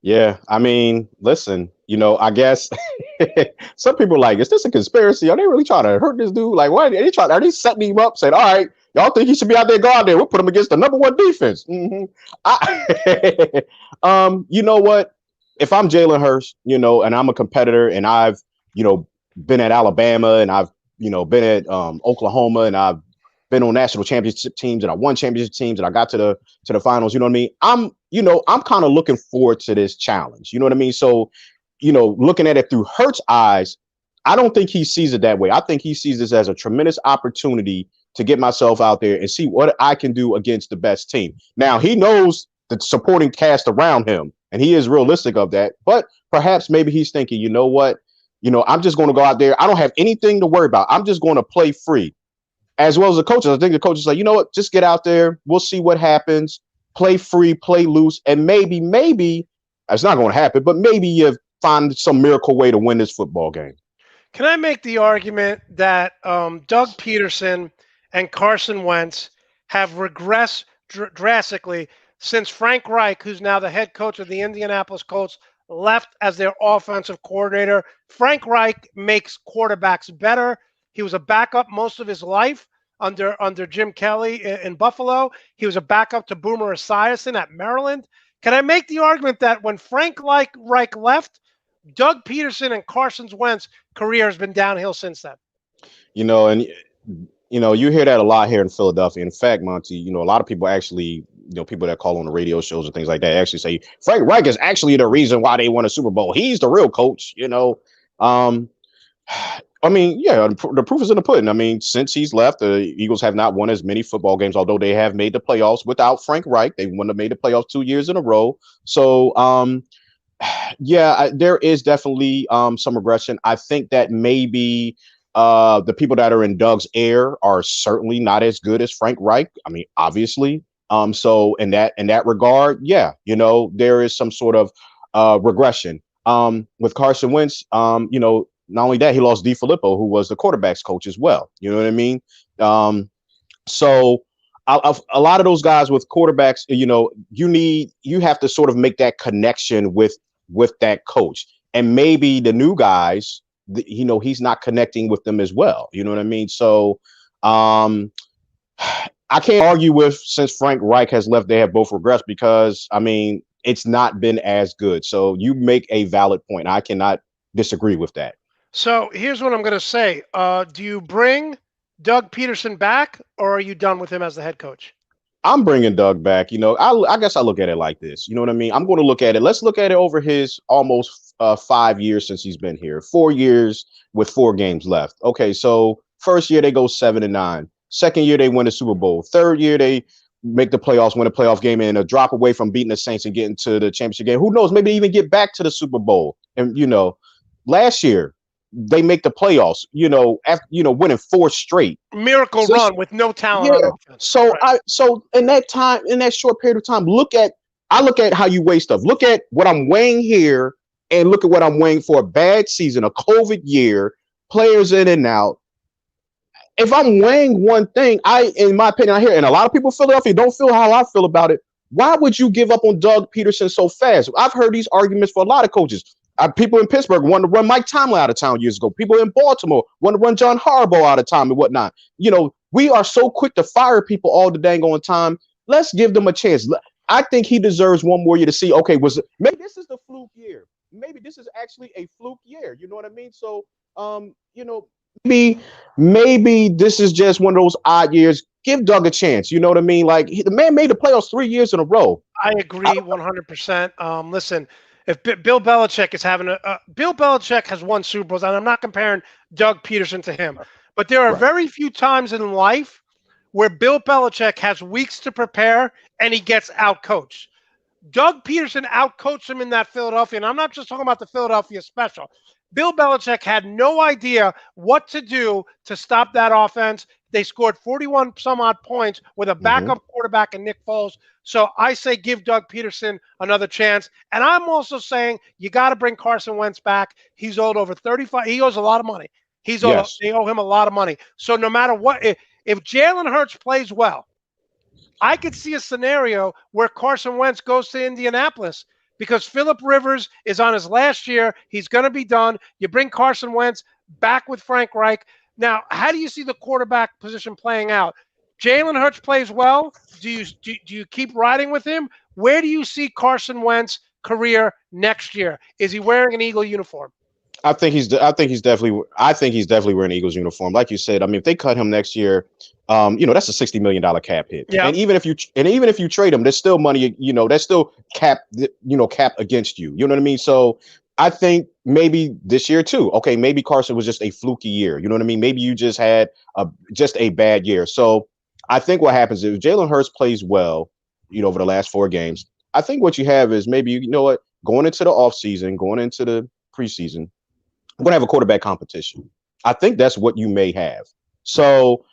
Yeah, listen, I guess some people are like, is this a conspiracy? Are they really trying to hurt this dude? Like, what are they setting him up, saying, all right, y'all think he should be out there, go out there, we'll put him against the number 1 defense. Mm-hmm. You know what? If I'm Jalen Hurts, and I'm a competitor, and I've, been at Alabama, and I've, been at Oklahoma, and I've been on national championship teams, and I won championship teams, and I got to the finals. You know what I mean? I'm kind of looking forward to this challenge. You know what I mean? So, looking at it through Hurts' eyes, I don't think he sees it that way. I think he sees this as a tremendous opportunity to get myself out there and see what I can do against the best team. Now, he knows the supporting cast around him, and he is realistic of that. But perhaps maybe he's thinking, you know what? I'm just going to go out there. I don't have anything to worry about. I'm just going to play free. As well as the coaches. I think the coaches are like, you know what? Just get out there. We'll see what happens. Play free, play loose. And maybe it's not going to happen, but maybe you find some miracle way to win this football game. Can I make the argument that Doug Peterson and Carson Wentz have regressed drastically since Frank Reich, who's now the head coach of the Indianapolis Colts, left as their offensive coordinator? Frank Reich makes quarterbacks better. He was a backup most of his life under Jim Kelly in Buffalo. He was a backup to Boomer Esiason at Maryland. Can I make the argument that when Frank Reich left, Doug Peterson and Carson Wentz's career has been downhill since then? And You hear that a lot here in Philadelphia. In fact, Monty, a lot of people actually, people that call on the radio shows and things like that actually say Frank Reich is actually the reason why they won a Super Bowl. He's the real coach. Um, I mean, yeah, the proof is in the pudding. I mean, since he's left, the Eagles have not won as many football games, although they have made the playoffs without Frank Reich. They wouldn't have made the playoffs 2 years in a row. So, yeah, there is definitely some regression. I think that maybe the people that are in Doug's ear are certainly not as good as Frank Reich. I mean, obviously. So in that regard, yeah, there is some sort of regression. With Carson Wentz, not only that, he lost DeFilippo, who was the quarterback's coach as well. You know what I mean? So a lot of those guys with quarterbacks, you have to sort of make that connection with that coach, and maybe the new guys, he's not connecting with them as well. You know what I mean? So I can't argue with, since Frank Reich has left, they have both regressed, because I mean, it's not been as good. So you make a valid point. I cannot disagree with that. So here's what I'm going to say. Do you bring Doug Peterson back, or are you done with him as the head coach? I'm bringing Doug back. I guess I look at it like this. You know what I mean? I'm going to look at it. Let's look at it over his almost 5 years since he's been here. 4 years with 4 games left. Okay, so first year they go 7-9. Second year they win the Super Bowl. Third year they make the playoffs, win a playoff game, and a drop away from beating the Saints and getting to the championship game. Who knows? Maybe they even get back to the Super Bowl. And last year they make the playoffs. After winning 4 straight. Miracle run with no talent on offense. So right. So in that short period of time, I look at how you weigh stuff. Look at what I'm weighing here, and look at what I'm weighing for a bad season, a COVID year, players in and out. If I'm weighing one thing, in my opinion, I hear, and a lot of people in Philadelphia don't feel how I feel about it. Why would you give up on Doug Peterson so fast? I've heard these arguments for a lot of coaches. People in Pittsburgh wanted to run Mike Tomlin out of town years ago. People in Baltimore want to run John Harbaugh out of town and whatnot. We are so quick to fire people all the dang on time. Let's give them a chance. I think he deserves one more year to see, okay, maybe this is the fluke year. Maybe this is actually a fluke year. You know what I mean? So, maybe this is just one of those odd years. Give Doug a chance. You know what I mean? Like, the man made the playoffs 3 years in a row. I agree 100%. Listen, if Bill Belichick is having Bill Belichick has won Super Bowls, and I'm not comparing Doug Peterson to him, but there are very few times in life where Bill Belichick has weeks to prepare and he gets outcoached. Doug Peterson outcoached him in that Philadelphia, and I'm not just talking about the Philadelphia special. Bill Belichick had no idea what to do to stop that offense. They scored 41 some odd points with a backup quarterback in Nick Foles. So I say give Doug Peterson another chance. And I'm also saying you got to bring Carson Wentz back. He's owed over 35. He owes a lot of money. They owe him a lot of money. So no matter what, if Jalen Hurts plays well, I could see a scenario where Carson Wentz goes to Indianapolis, because Phillip Rivers is on his last year. He's going to be done. You bring Carson Wentz back with Frank Reich. Now, how do you see the quarterback position playing out? Jalen Hurts plays well. Do you keep riding with him? Where do you see Carson Wentz's career next year? Is he wearing an Eagle uniform? I think he's definitely wearing an Eagles uniform. Like you said, I mean, if they cut him next year, that's a $60 million cap hit. Yeah. And even if you trade him, there's still money, that's still cap against you. You know what I mean? So I think maybe this year too. Okay, maybe Carson was just a fluky year. You know what I mean? Maybe you just had a bad year. So I think what happens is if Jalen Hurts plays well, over the last 4 games, I think what you have is maybe, going into the offseason, going into the preseason, we're going to have a quarterback competition. I think that's what you may have. So,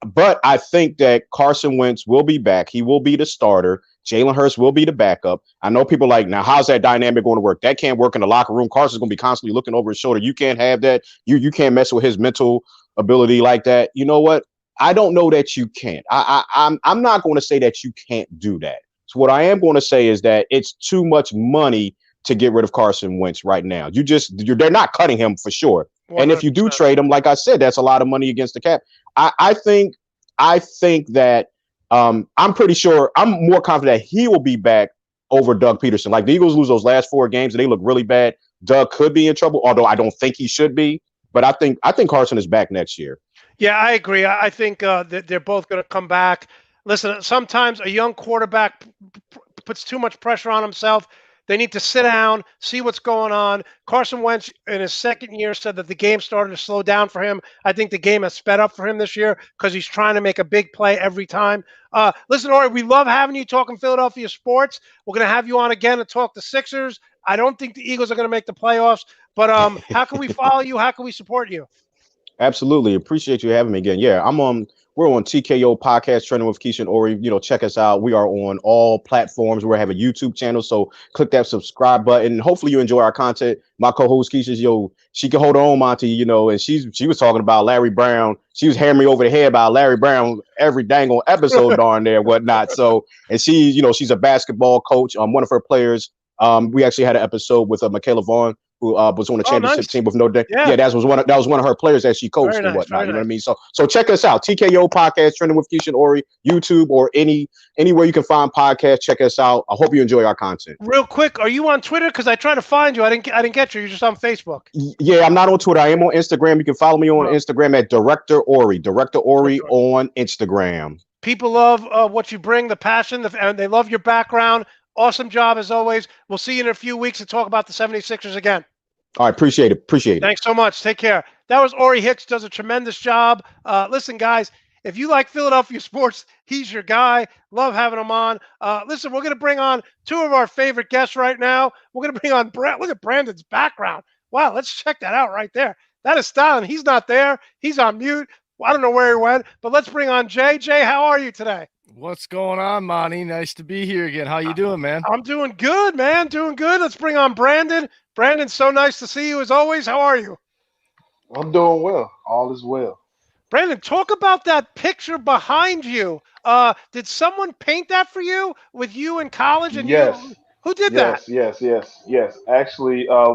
but I think that Carson Wentz will be back. He will be the starter. Jalen Hurts will be the backup. I know people are like, now, how's that dynamic going to work? That can't work in the locker room. Carson's going to be constantly looking over his shoulder. You can't have that. You can't mess with his mental ability like that. You know what? I don't know that you can't. I'm not going to say that you can't do that. So what I am going to say is that it's too much money to get rid of Carson Wentz right now. They're not cutting him for sure. 100%. And if you do trade him, like I said, that's a lot of money against the cap. I think that I'm pretty sure, I'm more confident that he will be back over Doug Peterson. Like, the Eagles lose those last 4 games and they look really bad. Doug could be in trouble, although I don't think he should be. But I think Carson is back next year. Yeah, I agree. I think that they're both going to come back. Listen, sometimes a young quarterback puts too much pressure on himself. They need to sit down, see what's going on. Carson Wentz, in his second year, said that the game started to slow down for him. I think the game has sped up for him this year because he's trying to make a big play every time. Listen, Ori, we love having you talking Philadelphia sports. We're going to have you on again to talk the Sixers. I don't think the Eagles are going to make the playoffs, but how can we follow you? How can we support you? Absolutely. Appreciate you having me again. Yeah, we're on TKO Podcast Trending with Keisha and Ori. Check us out. We are on all platforms. We have a YouTube channel. So click that subscribe button. Hopefully you enjoy our content. My co-host Keisha's she can hold her own, Monte, and she was talking about Larry Brown. She was hammering me over the head about Larry Brown every dang on episode darn there, whatnot. So, and she's a basketball coach. One of her players. We actually had an episode with Michaela Vaughn, who was on the championship team with Notre Dame. Yeah, that was one of her players that she coached and whatnot. You know what I mean? So check us out. TKO Podcast, Trending with Keisha and Ori, YouTube or anywhere you can find podcasts. Check us out. I hope you enjoy our content. Real quick, are you on Twitter? Because I tried to find you. I didn't get you. You're just on Facebook. Yeah, I'm not on Twitter. I am on Instagram. You can follow me on Instagram at Director Ori on Instagram. People love what you bring, the passion, and they love your background. Awesome job as always. We'll see you in a few weeks to talk about the 76ers again. All right, appreciate it. Thanks so much. Take care. That was Ori Hicks, does a tremendous job. Listen, guys, if you like Philadelphia sports, he's your guy. Love having him on. Listen, we're going to bring on two of our favorite guests right now. We're going to bring on Brent. Look at Brandon's background. Wow, let's check that out right there. That is styling. He's not there. He's on mute. I don't know where he went, but let's bring on Jay. Jay, how are you today? What's going on, Monty? Nice to be here again. How you doing, man? I'm doing good, man. Doing good. Let's bring on Brandon. Brandon, so nice to see you as always. How are you? I'm doing well. All is well. Brandon, talk about that picture behind you. Did someone paint that for you with you in college? And yes. Who did that? Yes. Actually, a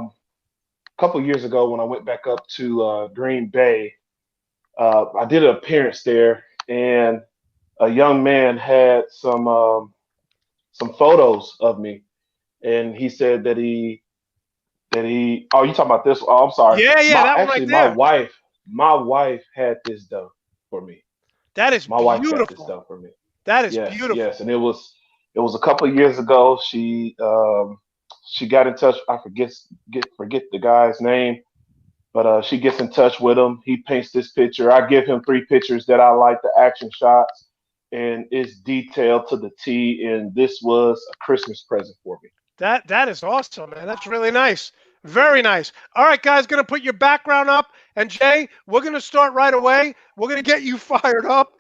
couple of years ago when I went back up to Green Bay, I did an appearance there, and a young man had some photos of me, and he said that he. Oh, you talking about this? Oh, I'm sorry. Yeah, that one right there. My wife had this done for me. That is my beautiful. Wife had this done for me. That is beautiful. Yes, and it was a couple of years ago. She got in touch. I forget the guy's name, but she gets in touch with him. He paints this picture. I give him 3 pictures that I like, the action shots, and it's detailed to the T. And this was a Christmas present for me. That is awesome, man. That's really nice. Very nice. All right, guys, going to put your background up. And, Jay, we're going to start right away. We're going to get you fired up.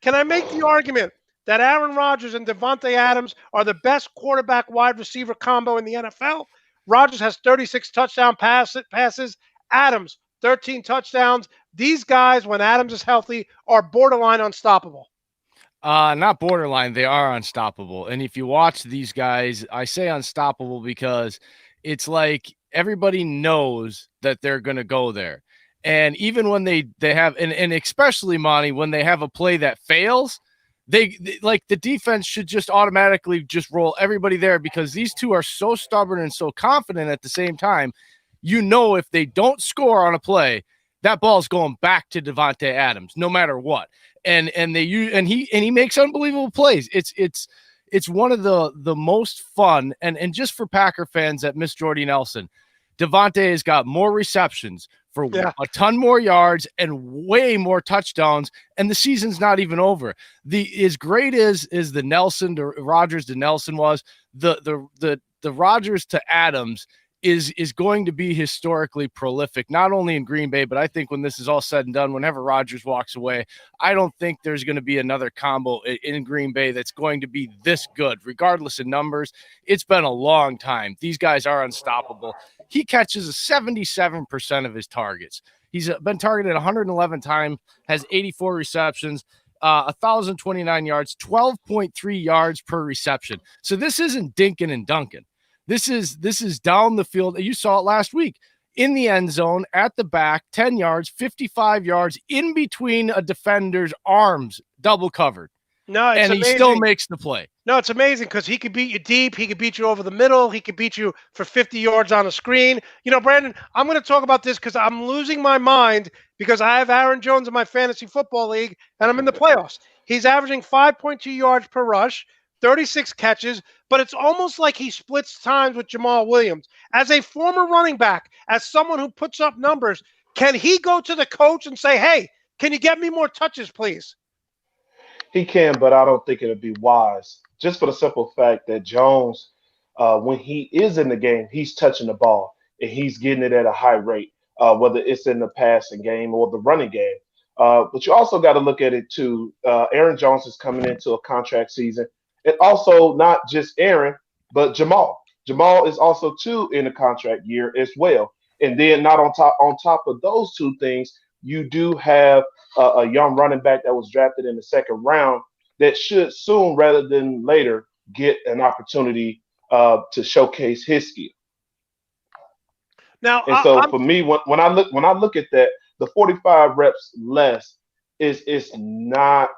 Can I make the argument that Aaron Rodgers and Davante Adams are the best quarterback-wide receiver combo in the NFL? Rodgers has 36 touchdown passes. Adams, 13 touchdowns. These guys, when Adams is healthy, are borderline unstoppable. Not borderline. They are unstoppable. And if you watch these guys, I say unstoppable because it's like everybody knows that they're going to go there. And even when they have, and especially, Monty, when they have a play that fails, they like the defense should just automatically just roll everybody there because these two are so stubborn and so confident at the same time. If they don't score on a play, that ball's going back to Davante Adams, no matter what. And he makes unbelievable plays. It's one of the most fun and just for Packer fans that miss Jordy Nelson, Davante has got more receptions for a ton more yards and way more touchdowns, and the season's not even over. As great as the Nelson to Rodgers to Nelson was, the Rodgers to Adams is going to be historically prolific, not only in Green Bay, but I think when this is all said and done, whenever Rodgers walks away, I don't think there's going to be another combo in Green Bay that's going to be this good, regardless of numbers. It's been a long time. These guys are unstoppable. He catches 77% of his targets. He's been targeted 111 times, has 84 receptions, 1,029 yards, 12.3 yards per reception. So this isn't dinking and dunking. This is down the field. You saw it last week in the end zone at the back, 10 yards, 55 yards in between a defender's arms, double covered. No, it's and amazing. He still makes the play. No, it's amazing because he could beat you deep. He could beat you over the middle. He could beat you for 50 yards on a screen. You know, Brandon, I'm going to talk about this because I'm losing my mind because I have Aaron Jones in my fantasy football league and I'm in the playoffs. He's averaging 5.2 yards per rush, 36 catches, but it's almost like he splits times with Jamal Williams. As a former running back, as someone who puts up numbers, can he go to the coach and say, hey, can you get me more touches, please? He can, but I don't think it'd be wise. Just for the simple fact that Jones, when he is in the game, he's touching the ball and he's getting it at a high rate, whether it's in the passing game or the running game. But you also got to look at it too. Aaron Jones is coming into a contract season, and also not just Aaron, but Jamal. Jamal is also too in a contract year as well. And then not on top of those two things, you do have a young running back that was drafted in the second round that should soon, rather than later, get an opportunity to showcase his skill. Now, And so for me, when I look at that, the 45 reps less is not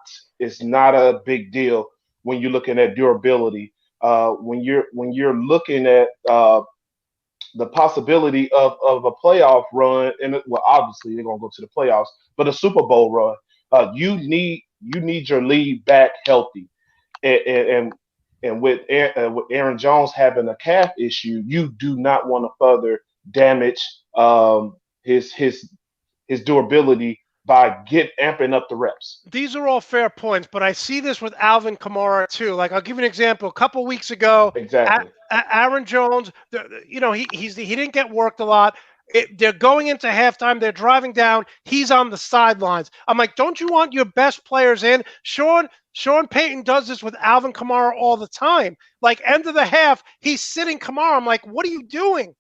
a big deal when you're looking at durability. When you're looking at the possibility of a playoff run, and well, obviously they're gonna go to the playoffs, but a Super Bowl run, you need your lead back healthy, and with Aaron Jones having a calf issue, you do not want to further damage his durability by amping up the reps. these are all fair points, but I see this with Alvin Kamara too. Like I'll give you an example. A couple weeks ago, Exactly. Aaron Jones, he didn't get worked a lot. They're going into halftime. They're driving down. He's on the sidelines. I'm like, don't you want your best players in? Sean Payton does this with Alvin Kamara all the time. Like end of the half, he's sitting Kamara. I'm like, what are you doing?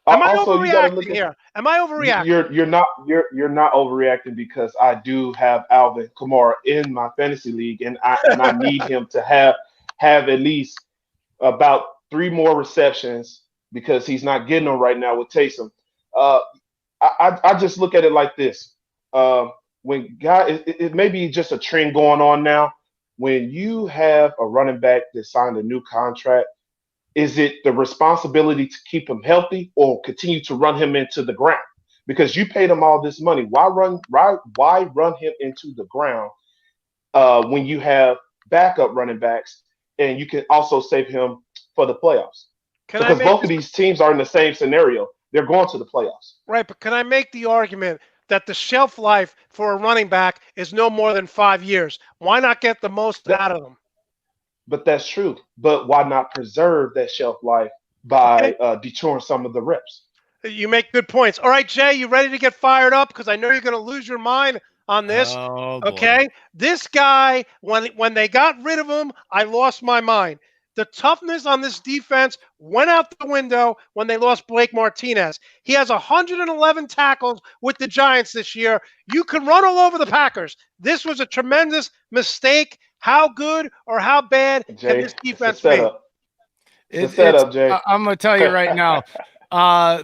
Am I Also, you got to overreacting look at here? Am I overreacting? you're not overreacting because I do have Alvin Kamara in my fantasy league, and I need him to have at least about three more receptions because he's not getting them right now with Taysom. Uh, I just look at it like this. When it may be just a trend going on now. When you have a running back that signed a new contract, is it the responsibility to keep him healthy or continue to run him into the ground? Because you paid him all this money. Why run him into the ground when you have backup running backs and you can also save him for the playoffs? Can I Because make both this of these teams are in the same scenario. They're going to the playoffs. right? But can I make the argument that the shelf life for a running back is no more than 5 years? Why not get the most That, out of them? but that's true. But why not preserve that shelf life Okay. by detouring some of the reps? You make good points. All right, Jay, you ready to get fired up? Because I know you're going to lose your mind on this. Oh boy. Okay. This guy, when they got rid of him, I lost my mind. The toughness on this defense went out the window when they lost Blake Martinez. He has 111 tackles with the Giants this year. You can run all over the Packers. This was a tremendous mistake. How good or how bad can Jay, this it's a defense be? setup. It's a setup, Jay. I'm gonna tell you right now.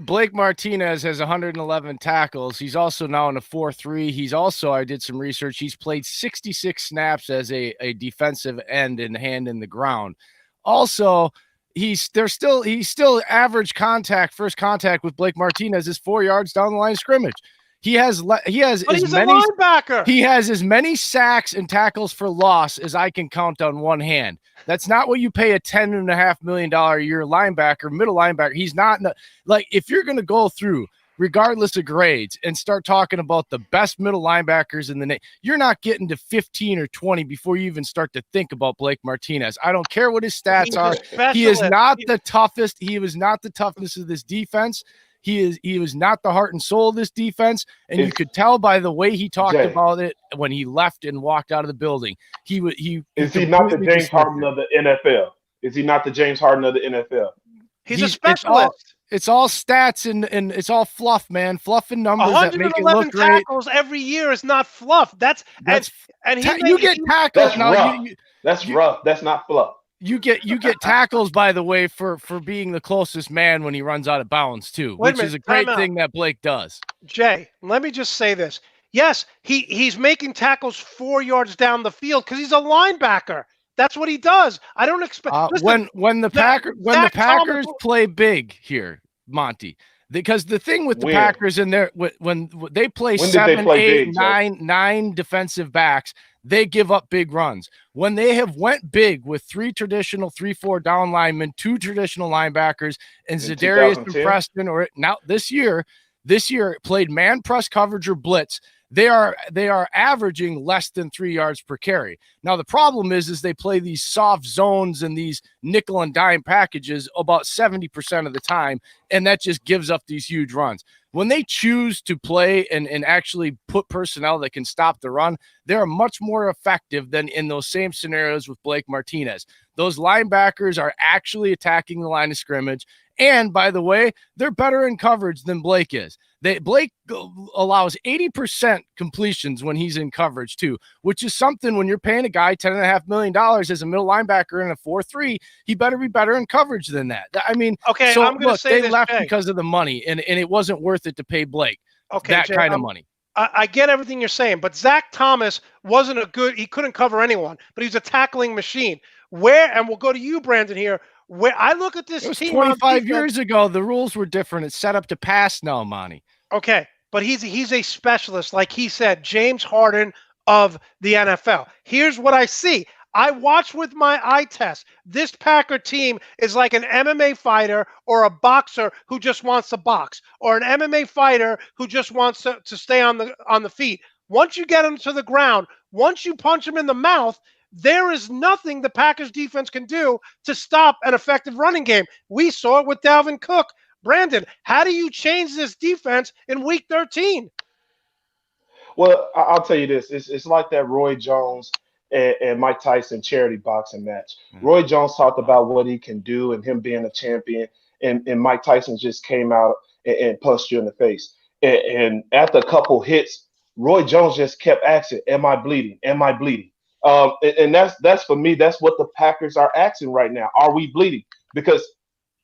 Blake Martinez has 111 tackles. He's also now in a 4-3. He's also, I did some research, he's played 66 snaps as a defensive end and hand in the ground. Also, he's still average first contact with Blake Martinez is 4 yards down the line of scrimmage. He has But as he's a many linebacker. he has as many sacks and tackles for loss as I can count on one hand. That's not what you pay a $10.5 million a year linebacker, middle linebacker. He's not like, if you're going to go through, regardless of grades, and start talking about the best middle linebackers in the nation, you're not getting to 15 or 20 before you even start to think about Blake Martinez. I don't care what his stats He's a are. specialist. He is not the toughest. He was not the toughness of this defense. He was not the heart and soul of this defense, and you could tell by the way he talked Jay, about it when he left and walked out of the building. is he not the completely James dismissed Harden it. of the NFL? Is he not the James Harden of the NFL? He's a specialist. It's all stats and it's all fluff, man. Fluff and numbers that make it 111 look great. tackles every year is not fluff. That's and you get tackled That's now. rough. That's rough. That's not fluff. You get tackles, by the way, for being the closest man when he runs out of bounds too, Wait a which minute, is a great time out. thing that Blake does. Jay, let me just say this. Yes, he's making tackles 4 yards down the field because he's a linebacker. That's what he does. I don't expect. When the Packers play big here, Monty, because the thing with the Packers in there, when they play nine defensive backs, they give up big runs. When they have went big with 3 traditional 3-4 down linemen, 2 traditional linebackers, and Za'Darius and Preston, or now this year played man press coverage or blitz, they are averaging less than 3 yards per carry. Now the problem is they play these soft zones and these nickel and dime packages about 70% of the time, and that just gives up these huge runs. When they choose to play and actually put personnel that can stop the run, they're much more effective than in those same scenarios with Blake Martinez. Those linebackers are actually attacking the line of scrimmage. And by the way, they're better in coverage than Blake is. Blake allows 80% completions when he's in coverage too, which is something when you're paying a guy $10.5 million as a middle linebacker in a 4-3, he better be better in coverage than that. I mean, okay, so I'm going to say they left because of the money, and it wasn't worth it to pay Blake that Jay, kind of money. I get everything you're saying, but Zach Thomas wasn't he couldn't cover anyone, but he's a tackling machine. And we'll go to you, Brandon, here. Where I look at this team 25 years ago, the rules were different. It's set up to pass now, Monty. Okay, but he's a specialist, like he said, James Harden of the NFL. Here's what I see. I watch with my eye test. This Packer team is like an MMA fighter or a boxer who just wants to box, or an MMA fighter who just wants to stay on the feet. Once you get him to the ground, once you punch him in the mouth, there is nothing the Packers defense can do to stop an effective running game. We saw it with Dalvin Cook. Brandon, how do you change this defense in week 13? Well, I'll tell you this. It's like that Roy Jones and Mike Tyson charity boxing match. Roy Jones talked about what he can do and him being a champion, and Mike Tyson just came out and punched you in the face. And after a couple hits, Roy Jones just kept asking, am I bleeding? Am I bleeding? And that's for me, that's what the Packers are asking right now. Are we bleeding? Because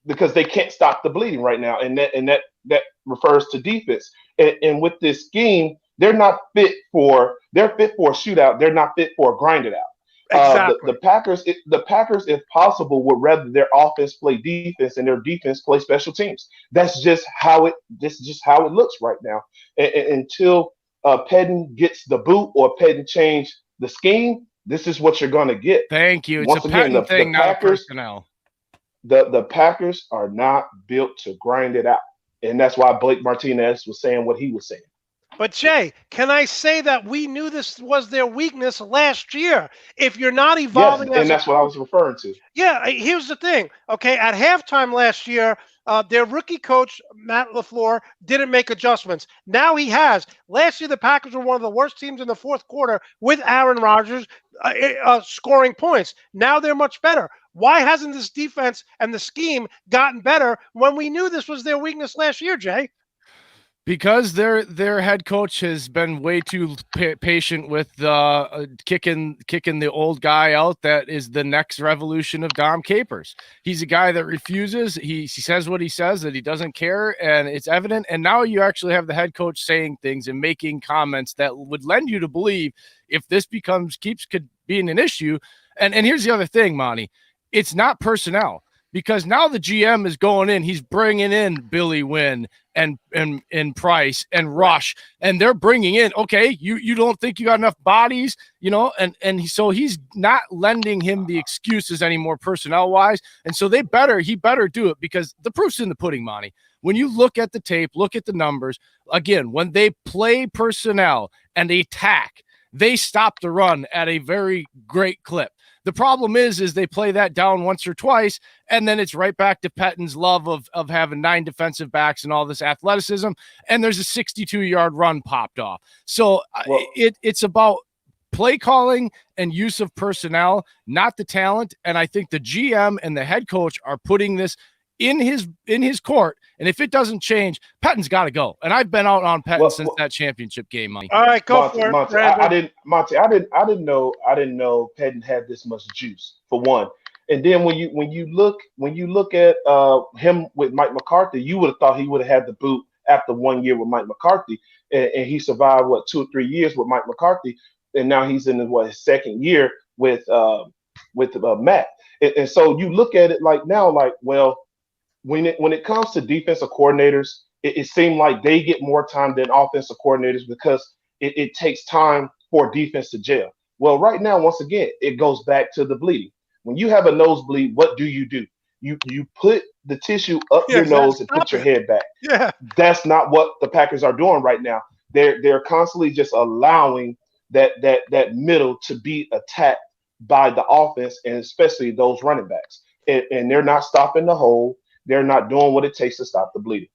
they can't stop the bleeding right now. And that refers to defense. And with this scheme, they're fit for a shootout. They're not fit for a grind it out. Exactly. The Packers, if possible, would rather their offense play defense and their defense play special teams. That's just how it looks right now. Until Pedden gets the boot or Pedden change the scheme, this is what you're going to get. Thank you. It's a Pedden thing, not personnel. The Packers are not built to grind it out. And that's why Blake Martinez was saying what he was saying. But Jay, can I say that we knew this was their weakness last year? If you're not evolving, yes, and that's what I was referring to. Yeah, here's the thing. Okay, at halftime last year, their rookie coach Matt LaFleur didn't make adjustments. Now he has. Last year, the Packers were one of the worst teams in the fourth quarter with Aaron Rodgers scoring points. Now they're much better. Why hasn't this defense and the scheme gotten better when we knew this was their weakness last year, Jay? Because their head coach has been way too patient with kicking the old guy out. That is the next revolution of Dom Capers. He's a guy that refuses. He says what he says, that he doesn't care, and it's evident. And now you actually have the head coach saying things and making comments that would lend you to believe if this keeps being an issue. And here's the other thing, Monty. It's not personnel. Because now the GM is going in, he's bringing in Billy Wynn and Price and Rush, and they're bringing in, okay, you don't think you got enough bodies, and so he's not lending him the excuses anymore personnel wise, and so he better do it, because the proof's in the pudding, Monty. When you look at the tape, look at the numbers, again, when they play personnel and they attack, they stop the run at a very great clip. The problem is they play that down once or twice, and then it's right back to Petten's love of having 9 defensive backs and all this athleticism, and there's a 62-yard run popped off. So it's about play calling and use of personnel, not the talent, and I think the GM and the head coach are putting this in his court, and if it doesn't change, Petten's got to go. And I've been out on Petten since that championship game, Monty. All right, go Monte, for it. Monte, I didn't know Petten had this much juice, for one. And then when you look at him with Mike McCarthy, you would have thought he would have had the boot after 1 year with Mike McCarthy, and he survived 2 or 3 years with Mike McCarthy, and now he's in his second year with Matt. And so you look at it like now, like, well, when it comes to defensive coordinators, it seemed like they get more time than offensive coordinators because it takes time for defense to gel. Well, right now, once again, it goes back to the bleeding. When you have a nosebleed, what do? You put the tissue up Yeah, your exactly. nose and put your head back. Yeah. That's not what the Packers are doing right now. They're constantly just allowing that middle to be attacked by the offense and especially those running backs. And they're not stopping the hole. They're not doing what it takes to stop the bleeding.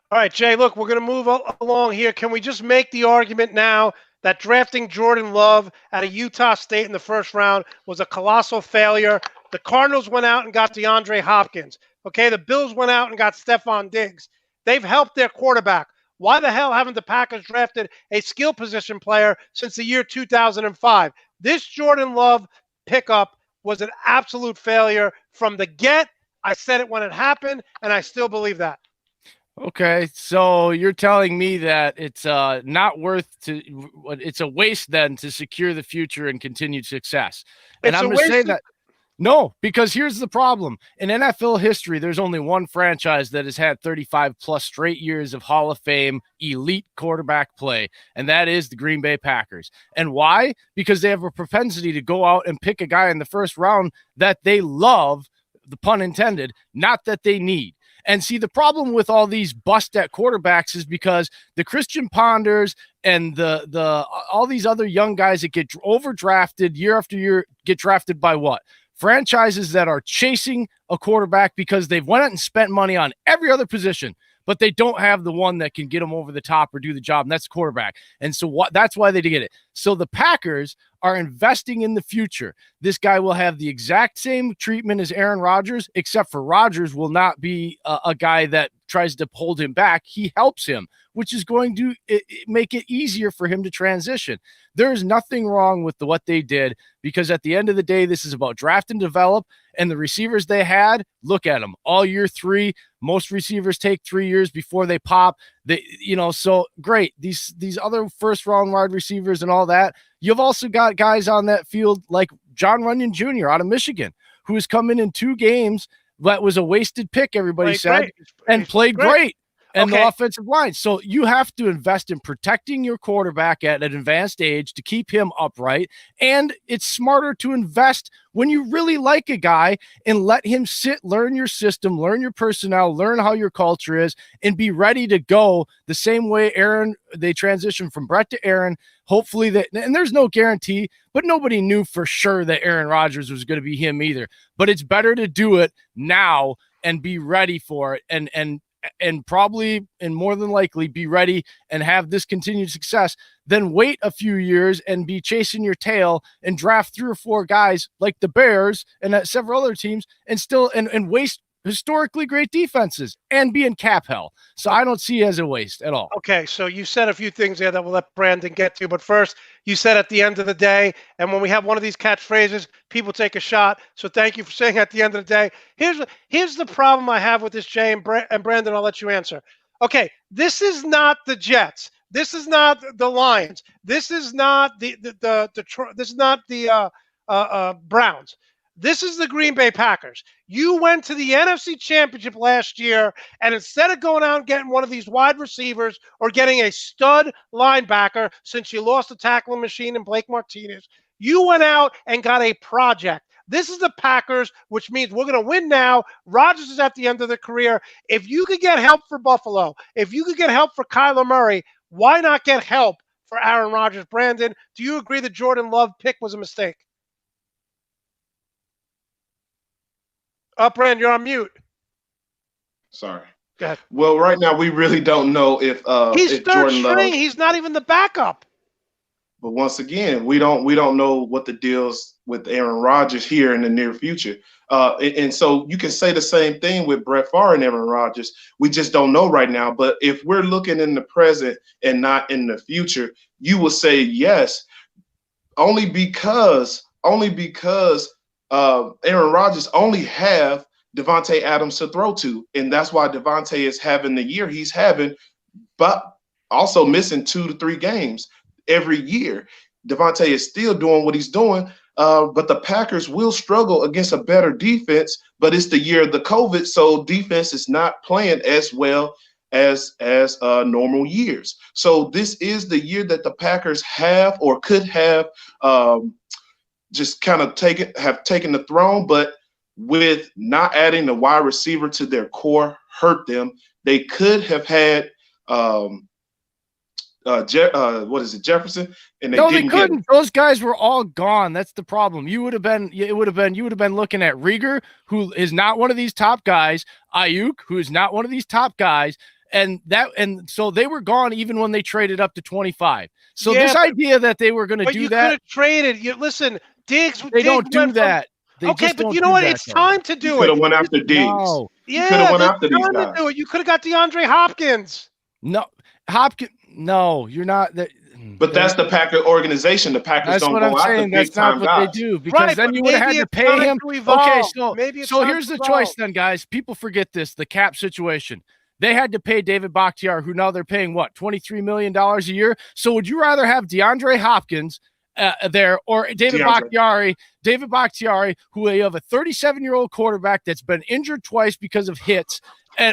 All right, Jay, look, we're going to move along here. Can we just make the argument now that drafting Jordan Love out of Utah State in the first round was a colossal failure? The Cardinals went out and got DeAndre Hopkins. Okay, the Bills went out and got Stephon Diggs. They've helped their quarterback. Why the hell haven't the Packers drafted a skill position player since the year 2005? This Jordan Love pickup was an absolute failure from the get. I said it when it happened, and I still believe that. Okay, so you're telling me that it's not worth to, it's a waste then to secure the future and continued success. And I'm going to say that no, because here's the problem. In NFL history, there's only one franchise that has had 35 plus straight years of Hall of Fame elite quarterback play, and that is the Green Bay Packers. And why? Because they have a propensity to go out and pick a guy in the first round that they love, the pun intended, not that they need. And see, the problem with all these bust at quarterbacks is because the Christian Ponders and the all these other young guys that get overdrafted year after year get drafted by what? Franchises that are chasing a quarterback because they've went out and spent money on every other position, but they don't have the one that can get them over the top or do the job, and that's the quarterback. And so that's why they get it. So the Packers are investing in the future. This guy will have the exact same treatment as Aaron Rodgers, except for Rodgers will not be a guy that tries to hold him back. He helps him, which is going to make it easier for him to transition. There is nothing wrong with what they did, because at the end of the day, this is about draft and develop. And the receivers they had, look at them all year 3. Most receivers take 3 years before they pop. So great. These other first round wide receivers and all that. You've also got guys on that field like John Runyon Jr. out of Michigan, who has come in 2 games. That was a wasted pick, everybody said, and played great. And the offensive line. So you have to invest in protecting your quarterback at an advanced age to keep him upright. And it's smarter to invest when you really like a guy and let him sit, learn your system, learn your personnel, learn how your culture is, and be ready to go the same way they transitioned from Brett to Aaron. Hopefully and there's no guarantee, but nobody knew for sure that Aaron Rodgers was going to be him either. But it's better to do it now and be ready for it and probably and more than likely be ready and have this continued success, then wait a few years and be chasing your tail and draft 3 or 4 guys like the Bears and several other teams and still and waste historically great defenses and be in cap hell. So I don't see it as a waste at all. Okay, so you said a few things there that we'll let Brandon get to, but first you said at the end of the day, and when we have one of these catchphrases, people take a shot. So thank you for saying at the end of the day. Here's the problem I have with this, Jay, and Brandon, I'll let you answer. Okay, this is not the Jets. This is not the Lions. This is not this is not the Browns. This is the Green Bay Packers. You went to the NFC Championship last year, and instead of going out and getting one of these wide receivers or getting a stud linebacker, since you lost the tackling machine in Blake Martinez, you went out and got a project. This is the Packers, which means we're going to win now. Rodgers is at the end of their career. If you could get help for Buffalo, if you could get help for Kyler Murray, why not get help for Aaron Rodgers? Brandon, do you agree the Jordan Love pick was a mistake? Brandon, you're on mute. Sorry. Go ahead. Well, right now we really don't know if he's third Jordan string. Love, he's not even the backup. But once again, we don't know what the deal's with Aaron Rodgers here in the near future. And so you can say the same thing with Brett Favre and Aaron Rodgers. We just don't know right now. But if we're looking in the present and not in the future, you will say yes, only because Aaron Rodgers only have Devontae Adams to throw to. And that's why Devontae is having the year he's having, but also missing 2 to 3 games every year. Devontae is still doing what he's doing. but the Packers will struggle against a better defense. But it's the year of the COVID, so defense is not playing as well as normal years. So this is the year that the Packers have or could have just kind of taken the throne, but with not adding the wide receiver to their core hurt them. They could have had Jefferson, and they couldn't. Those guys were all gone. That's the problem. You would have been looking at Rieger, who is not one of these top guys, Ayuk, who is not one of these top guys, and so they were gone even when they traded up to 25. So this idea that they were going to do that, you could have traded. Listen, Diggs. They don't do that. Okay, but you know what? It's time to do it. Could have went after Diggs. No. Yeah, could have went after these guys. Do it. You could have got DeAndre Hopkins. No, Hopkins. No, you're not. But that's the Packer organization. The Packers don't go after big time guys. That's not what they do, because then you would have had to pay him. Okay, so here's the choice then, guys. People forget this, the cap situation. They had to pay David Bakhtiari, who now they're paying, what, $23 million a year? So would you rather have DeAndre Hopkins there or David Bakhtiari, who you have a 37-year-old quarterback that's been injured twice because of hits,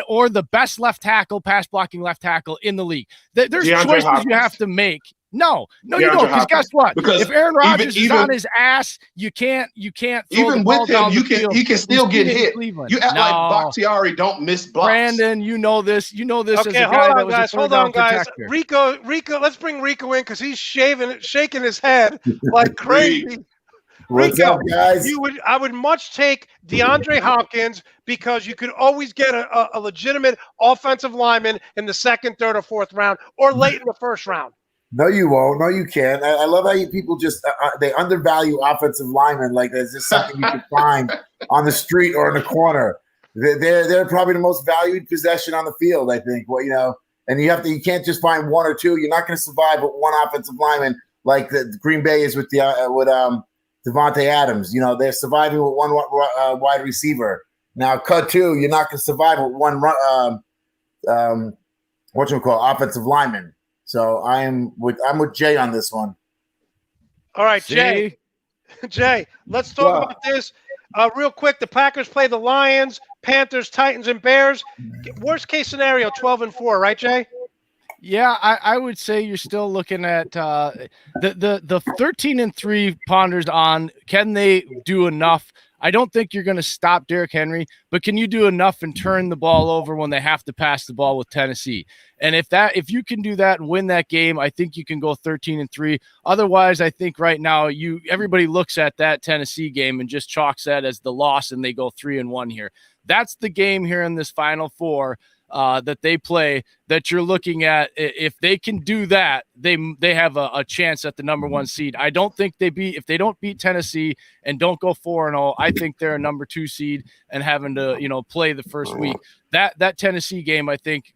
or the best left tackle, pass blocking left tackle in the league? There's choices Hopkins. You have to make. No, you don't. Because guess what? Because if Aaron Rodgers is on his ass, you can't. Throw even the ball with him, he can still get hit. Cleveland. You act like Bakhtiari don't miss blocks. Brandon, you know this. You know this. Okay, as a guy that was hold on, guys. Rico, let's bring Rico in because he's shaking his head like crazy. What's Rico, up, guys? I would much take DeAndre Hopkins because you could always get a legitimate offensive lineman in the second, third, or fourth round, or late in the first round. No, you won't. No, you can't. I love how people just they undervalue offensive linemen like there's just something you can find on the street or in the corner. They're probably the most valued possession on the field, I think. Well, and you can't just find one or two. You're not going to survive with one offensive lineman like the Green Bay is with Devontae Adams. They're surviving with one wide receiver. Now, cut two, you're not going to survive with one offensive lineman. So I'm with Jay on this one. All right, Jay. Jay, let's talk about this real quick. The Packers play the Lions, Panthers, Titans, and Bears. Worst case scenario, 12-4, right, Jay? Yeah, I would say you're still looking at the 13-3 ponders on. Can they do enough? I don't think you're going to stop Derrick Henry, but can you do enough and turn the ball over when they have to pass the ball with Tennessee? And if you can do that and win that game, I think you can go 13-3. Otherwise, I think right now everybody looks at that Tennessee game and just chalks that as the loss, and they go 3-1 here. That's the game here in this Final Four that they play that you're looking at. If they can do that, they have a chance at the number one seed. I don't think if they don't beat Tennessee and don't go 4-0, I think they're a number 2 seed and having to play the first week. That Tennessee game, I think,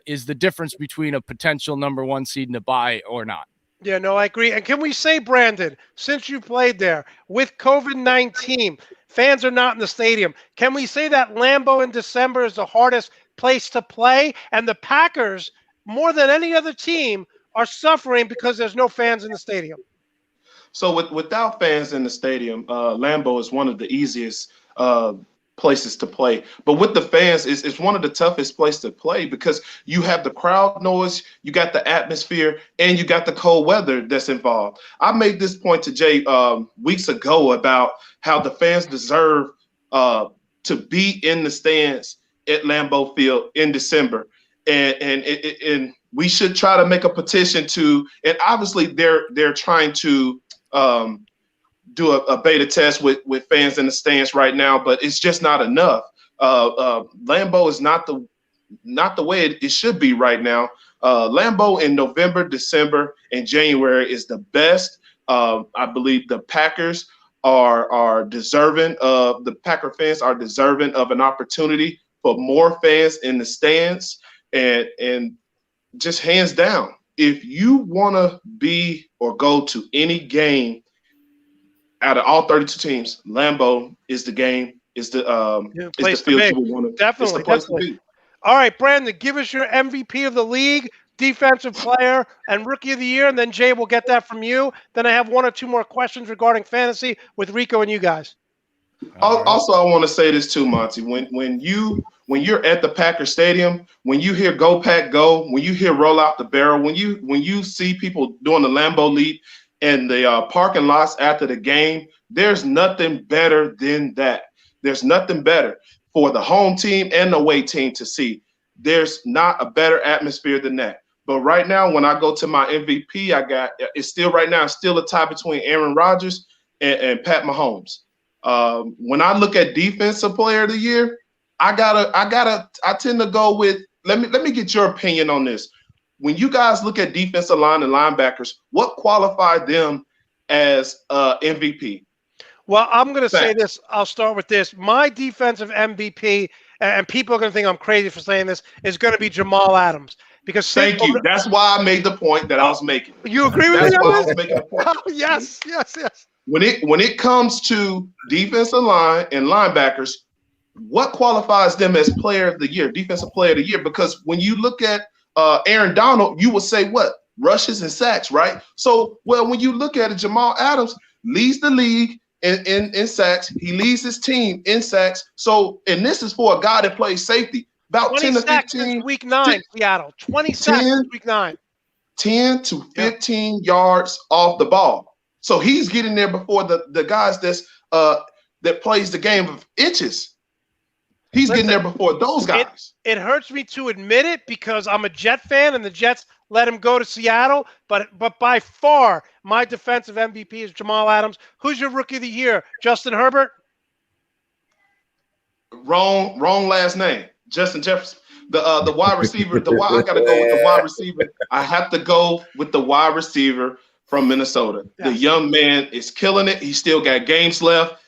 is the difference between a potential number 1 seed and a bye or not. Yeah, no, I agree. And can we say, Brandon, since you played there, with COVID-19, fans are not in the stadium. Can we say that Lambeau in December is the hardest place to play? And the Packers, more than any other team, are suffering because there's no fans in the stadium. So without fans in the stadium, Lambeau is one of the easiest places to play. But with the fans, it's one of the toughest places to play because you have the crowd noise, you got the atmosphere, and you got the cold weather that's involved. I made this point to Jay weeks ago about how the fans deserve to be in the stands at Lambeau Field in December. And we should try to make a petition to, and obviously they're trying to do a beta test with fans in the stands right now, but it's just not enough. Lambeau is not the way it should be right now. Lambeau in November, December, and January is the best. I believe the Packers are deserving of, the Packer fans are deserving of an opportunity for more fans in the stands, and just hands down, if you want to be or go to any game out of all 32 teams, Lambeau is the game. Is the field you would want to. Definitely, it's the place to be. All right, Brandon, give us your MVP of the league. defensive player and rookie of the year, and then Jay will get that from you. Then I have one or two more questions regarding fantasy with Rico and you guys. Also, I want to say this too, Monty. When you're at the Packer Stadium, when you hear "Go Pack Go," when you hear "Roll Out the Barrel," when you see people doing the Lambeau Leap in the parking lots after the game, there's nothing better than that. There's nothing better for the home team and the away team to see. There's not a better atmosphere than that. But right now, when I go to my MVP, it's still a tie between Aaron Rodgers and Pat Mahomes. When I look at defensive player of the year, I tend to go with, let me get your opinion on this. When you guys look at defensive line and linebackers, what qualified them as MVP? Well, I'm going to say this. I'll start with this. My defensive MVP, and people are going to think I'm crazy for saying this, is going to be Jamal Adams. Because thank you. That's why I made the point that I was making. You agree with me? That's why I was making the point. Oh, yes. When it comes to defensive line and linebackers, what qualifies them as player of the year, defensive player of the year? Because when you look at Aaron Donald, you would say what? Rushes and sacks, right? So, when you look at it, Jamal Adams leads the league in sacks. He leads his team in sacks. So, and this is for a guy that plays safety. About 10 to 15 week 9, Seattle. 20 sacks week 9. 10 to 15 yards off the ball. So he's getting there before the guys that plays the game of inches. He's getting there before those guys. It hurts me to admit it because I'm a Jet fan and the Jets let him go to Seattle. But by far, my defensive MVP is Jamal Adams. Who's your rookie of the year? Justin Herbert? Wrong last name. Justin Jefferson. The wide receiver. I got to go with the wide receiver. I have to go with the wide receiver from Minnesota. Yeah. The young man is killing it. He still got games left.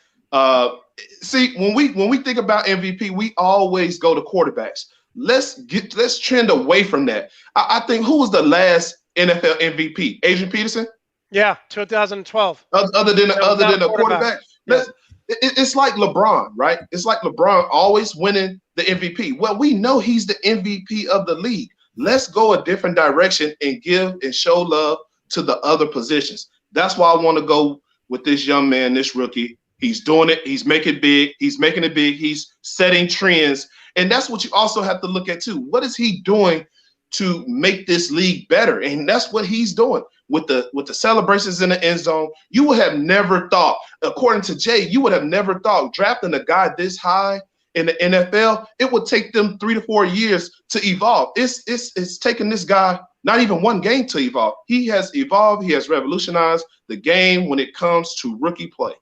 See, when we think about MVP, we always go to quarterbacks. Let's trend away from that. I think who was the last NFL MVP? Adrian Peterson? Yeah, 2012. Other than a quarterback. Yeah. It's like LeBron, right? It's like LeBron always winning the MVP. Well, we know he's the MVP of the league. Let's go a different direction and give and show love to the other positions. That's why I want to go with this young man, this rookie. He's doing it. He's making it big. He's setting trends. And that's what you also have to look at too. What is he doing to make this league better? And that's what he's doing with the celebrations in the end zone. You would have never thought, according to Jay, you would have never thought drafting a guy this high in the NFL, it would take them 3 to 4 years to evolve. It's taken this guy not even one game to evolve. He has evolved. He has revolutionized the game when it comes to rookie play.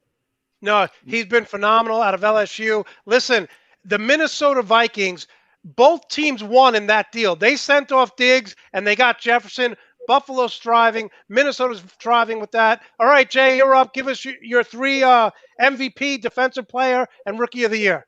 No, he's been phenomenal out of LSU. Listen, the Minnesota Vikings, both teams won in that deal. They sent off Diggs and they got Jefferson. Buffalo's thriving. Minnesota's thriving with that. All right, Jay, you're up. Give us your 3 MVP, defensive player, and rookie of the year.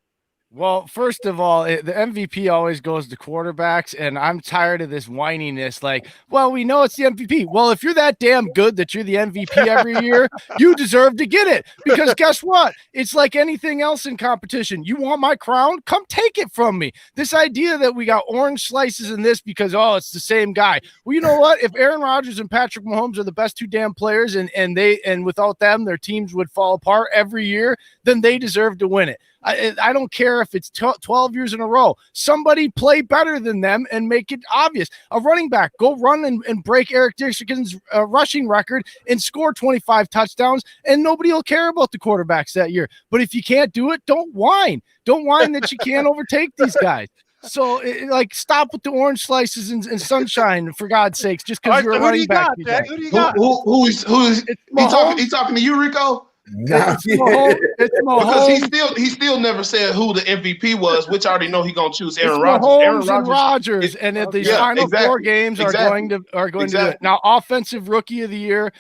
Well, first of all, the MVP always goes to quarterbacks, and I'm tired of this whininess. Like, well, we know it's the MVP. Well, if you're that damn good that you're the MVP every year, you deserve to get it. Because guess what? It's like anything else in competition. You want my crown? Come take it from me. This idea that we got orange slices in this because, oh, it's the same guy. Well, you know what? If Aaron Rodgers and Patrick Mahomes are the best 2 damn players, and without them, their teams would fall apart every year, then they deserve to win it. I don't care if it's 12 years in a row. Somebody play better than them and make it obvious. A running back, go run and break Eric Dickerson's rushing record and score 25 touchdowns, and nobody will care about the quarterbacks that year. But if you can't do it, don't whine. Don't whine that you can't overtake these guys. So, stop with the orange slices and sunshine, for God's sakes, just because you're a running back. Who do you got? Who's he talking to you, Rico? It's Mahomes. Because he still never said who the MVP was, which I already know he's gonna choose Aaron Rodgers. Aaron Rodgers, and at these final 4 games are going to do it. Now, offensive rookie of the year,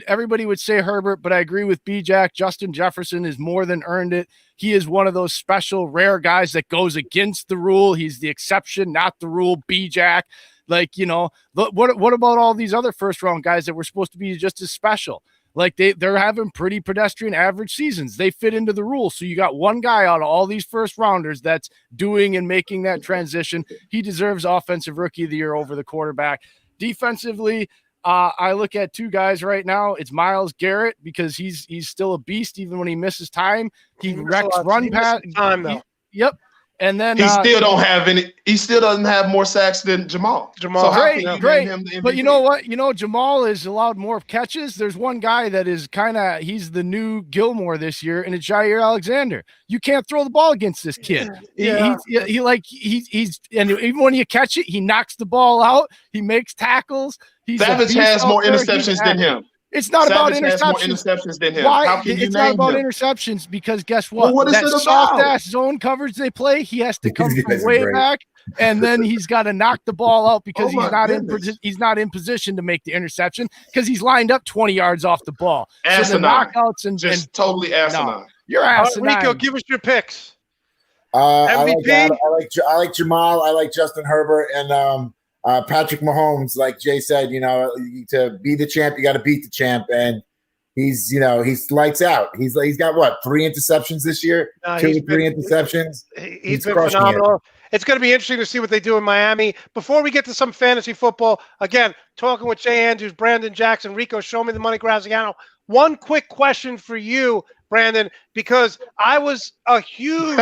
everybody would say Herbert, but I agree with B-Jack. Justin Jefferson has more than earned it. He is one of those special, rare guys that goes against the rule. He's the exception, not the rule. B-Jack, what about all these other first round guys that were supposed to be just as special? Like they're having pretty pedestrian average seasons. They fit into the rules. So you got one guy out of all these first rounders that's doing and making that transition. He deserves offensive rookie of the year over the quarterback. Defensively, I look at two guys right now. It's Myles Garrett because he's still a beast even when he misses time. He wrecks run pass time though. Yep. And then he still don't have any. He still doesn't have more sacks than Jamal. So how can you name him the MVP? But you know what? Jamal is allowed more catches. There's one guy that is he's the new Gilmore this year, and it's Jair Alexander. You can't throw the ball against this kid. Yeah. He's and even when you catch it, he knocks the ball out. He makes tackles. Savage has more interceptions than him. It's not about interceptions. More interceptions than him. Why? How can It's you not name about him? interceptions because guess what? Well, what is that it about? soft-ass zone coverage they play, he has to come from way back, and then he's got to knock the ball out because he's not in position to make the interception because he's lined up 20 yards off the ball. Asinine. So the knockouts and totally asinine. No, you're asinine. Rico, give us your picks. MVP? I like Jamal. I like Justin Herbert and Patrick Mahomes. Like Jay said, to be the champ, you got to beat the champ, and he's lights out. He's got what, 3 interceptions this year? 2 to 3 interceptions. He's been phenomenal. It's going to be interesting to see what they do in Miami. Before we get to some fantasy football, again, talking with Jay Andrews, Brandon Jackson, Rico, show me the money, Graziano. One quick question for you, Brandon, because I was a huge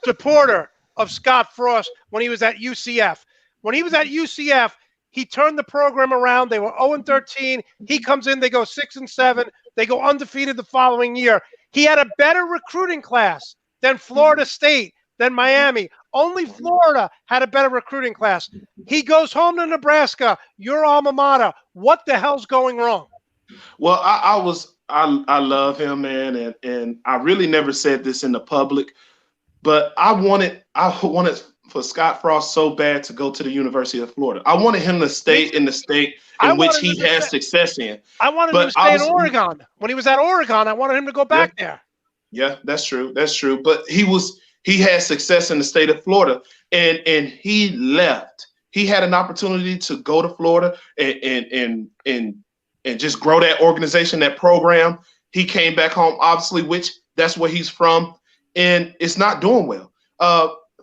supporter of Scott Frost when he was at UCF. When he was at UCF, he turned the program around. They were 0-13. He comes in, they go 6-7. They go undefeated the following year. He had a better recruiting class than Florida State, than Miami. Only Florida had a better recruiting class. He goes home to Nebraska, your alma mater. What the hell's going wrong? Well, I love him, man, and I really never said this in the public, but I wanted for Scott Frost so bad to go to the University of Florida. I wanted him to stay in the state in which he has success in. I wanted him to stay in Oregon. When he was at Oregon, I wanted him to go back there. Yeah, that's true. That's true. But he had success in the state of Florida, and he left. He had an opportunity to go to Florida and just grow that organization, that program. He came back home, obviously, which that's where he's from, and it's not doing well.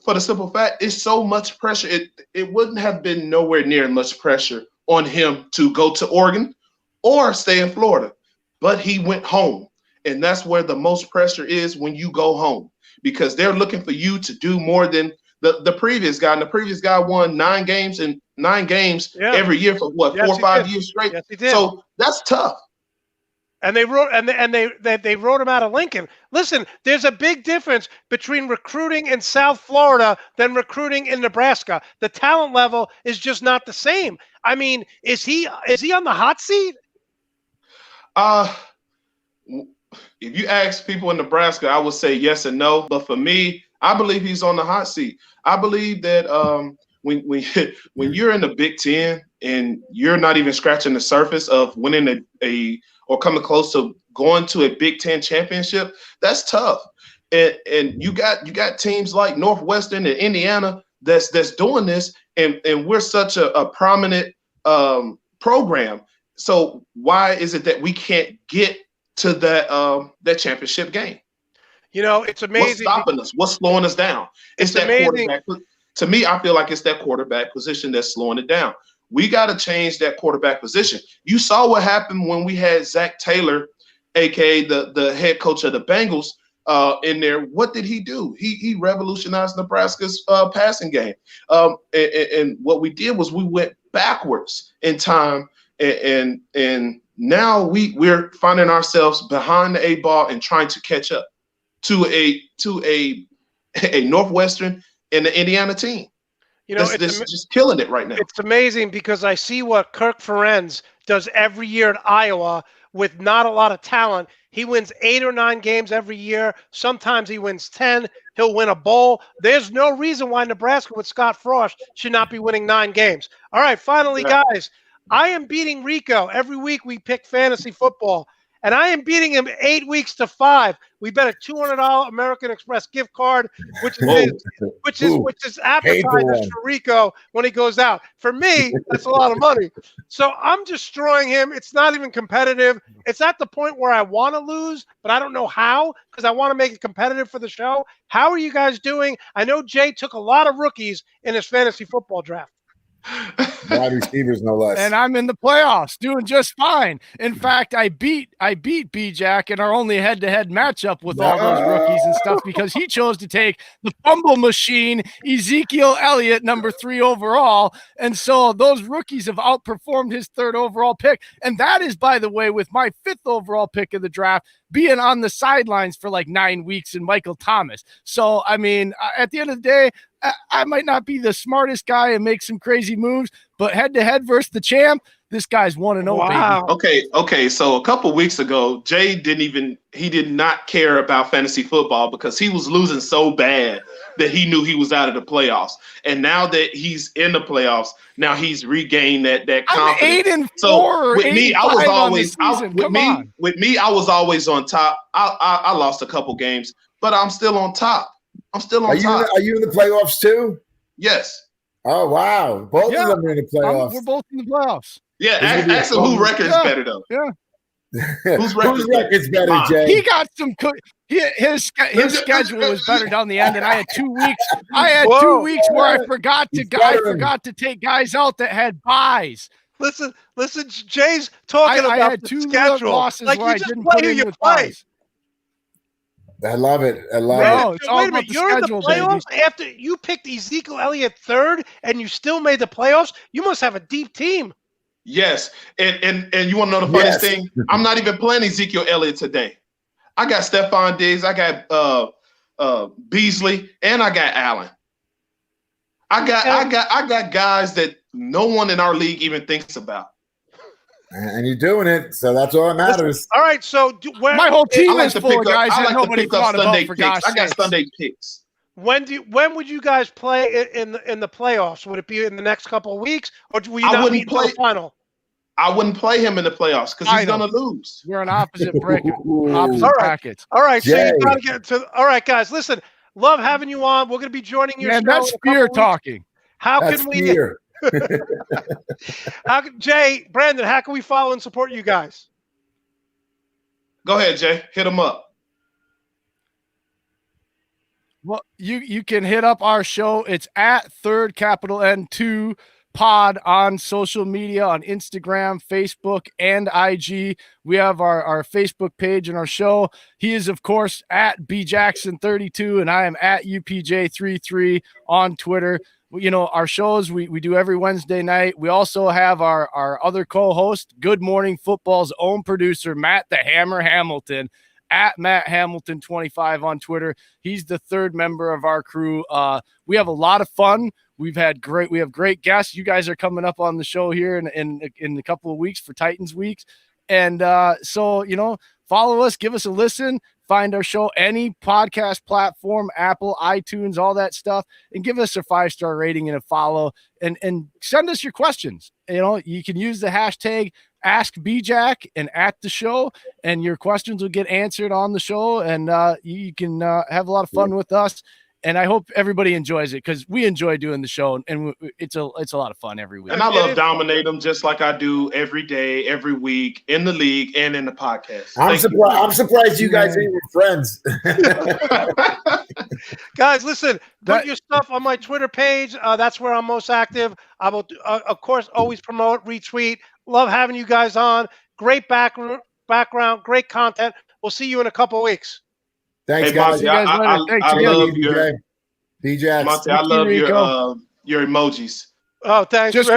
For the simple fact, it's so much pressure. It wouldn't have been nowhere near much pressure on him to go to Oregon or stay in Florida, but he went home, and that's where the most pressure is when you go home, because they're looking for you to do more than the previous guy. And the previous guy won 9 games every year for what, 4 or 5 years straight. Yes, he did. So that's tough. And they wrote they wrote him out of Lincoln. Listen, there's a big difference between recruiting in South Florida than recruiting in Nebraska. The talent level is just not the same. I mean, is he on the hot seat? If you ask people in Nebraska, I would say yes and no. But for me, I believe he's on the hot seat. I believe that when you're in the Big Ten and you're not even scratching the surface of winning or coming close to going to a Big Ten championship, that's tough. And you got teams like Northwestern and Indiana that's doing this, and we're such a prominent program. So why is it that we can't get to that championship game? It's amazing. What's stopping us? What's slowing us down? It's that amazing. Quarterback. To me, I feel like it's that quarterback position that's slowing it down. We got to change that quarterback position. You saw what happened when we had Zach Taylor, aka the head coach of the Bengals, in there. What did he do? He revolutionized Nebraska's passing game. And what we did was we went backwards in time, and now we're finding ourselves behind the 8 ball and trying to catch up to a Northwestern and the Indiana team. It's just killing it right now. It's amazing because I see what Kirk Ferentz does every year at Iowa with not a lot of talent. He wins 8 or 9 games every year. Sometimes he wins 10. He'll win a bowl. There's no reason why Nebraska with Scott Frost should not be winning 9 games. All right, finally, guys, I am beating Rico. Every week we pick fantasy football. and I am beating him 8 weeks to 5. We bet a $200 American Express gift card, which is appetizers for Rico when he goes out. For me, that's a lot of money. So I'm destroying him. It's not even competitive. It's at the point where I want to lose, but I don't know how because I want to make it competitive for the show. How are you guys doing? I know Jay took a lot of rookies in his fantasy football draft. Wide receivers, no less. And I'm in the playoffs, doing just fine. In fact, I beat B-Jack in our only head-to-head matchup with all those rookies and stuff because he chose to take the fumble machine, Ezekiel Elliott, number 3 overall. And so those rookies have outperformed his 3rd overall pick. And that is, by the way, with my 5th overall pick of the draft, being on the sidelines for like 9 weeks and Michael Thomas. So, I mean, at the end of the day, I might not be the smartest guy and make some crazy moves, but head-to-head versus the champ, this guy's 1-0, wow. baby. Okay. So a couple weeks ago, Jay did not care about fantasy football because he was losing so bad that he knew he was out of the playoffs. And now that he's in the playoffs, now he's regained that confidence. I'm 8-4. With me, I was always on top. I lost a couple games, but I'm still on top. I'm still on top. Are you in the playoffs too? Yes. Oh wow! Both of them are in the playoffs. We're both in the playoffs. Yeah, ask him who record is better though. Yeah. Whose record's better, Jay? He got some. His schedule was better down the end, and I had 2 weeks. I had 2 weeks where I forgot to take guys out that had buys. Listen, Jay's talking about I had the 2 schedule. losses like where you I just didn't play put who in you with play. buys. I love it. No, it's all wait a about minute. the You're schedule, in the playoffs baby. after you picked Ezekiel Elliott 3rd, and you still made the playoffs. You must have a deep team. Yes, and you want to know the funniest thing? I'm not even playing Ezekiel Elliott today. I got Stephon Diggs, I got Beasley, and I got Allen. I got guys that no one in our league even thinks about. And you're doing it, so that's all that matters. All right, so my whole team is full of guys that nobody thought about. For gosh I got sakes. Sunday picks. When would you guys play in the playoffs? Would it be in the next couple of weeks, or will you not meet until the final? I wouldn't play him in the playoffs because he's gonna lose. We're on opposite brackets. All right, so Jay. you gotta get to. All right, guys, listen. Love having you on. We're gonna be joining your show. That's fear talking. That's fear. Jay, Brandon, how can we follow and support you guys? Go ahead, Jay. Hit him up. Well, you can hit up our show. It's at 3rd capital N2 pod on social media, on Instagram, Facebook, and IG. We have our Facebook page and our show. He is, of course, at bjackson32, and I am at upj33 on Twitter. You know, our shows we do every Wednesday night. We also have our other co-host, Good Morning Football's own producer, Matt the Hammer Hamilton, at Matt Hamilton 25 on Twitter. He's the 3rd member of our crew. We have a lot of fun. We have great guests. You guys are coming up on the show here in a couple of weeks for Titans weeks. And so, you know, follow us, give us a listen, find our show, any podcast platform, Apple, iTunes, all that stuff, and give us a 5-star rating and a follow, and send us your questions. You know, you can use the hashtag AskBJack and at the show, and your questions will get answered on the show, and you can have a lot of fun with us. And I hope everybody enjoys it because we enjoy doing the show, and it's a lot of fun every week. And I love dominate them just like I do every day, every week in the league and in the podcast. I'm surprised you guys ain't friends. Guys, listen, put your stuff on my Twitter page. That's where I'm most active. I will, of course, always promote, retweet. Love having you guys on. Great background, great content. We'll see you in a couple of weeks. Thanks, hey, guys. Monte, I love your DJ. Monte, I love your emojis. Oh, thanks. Just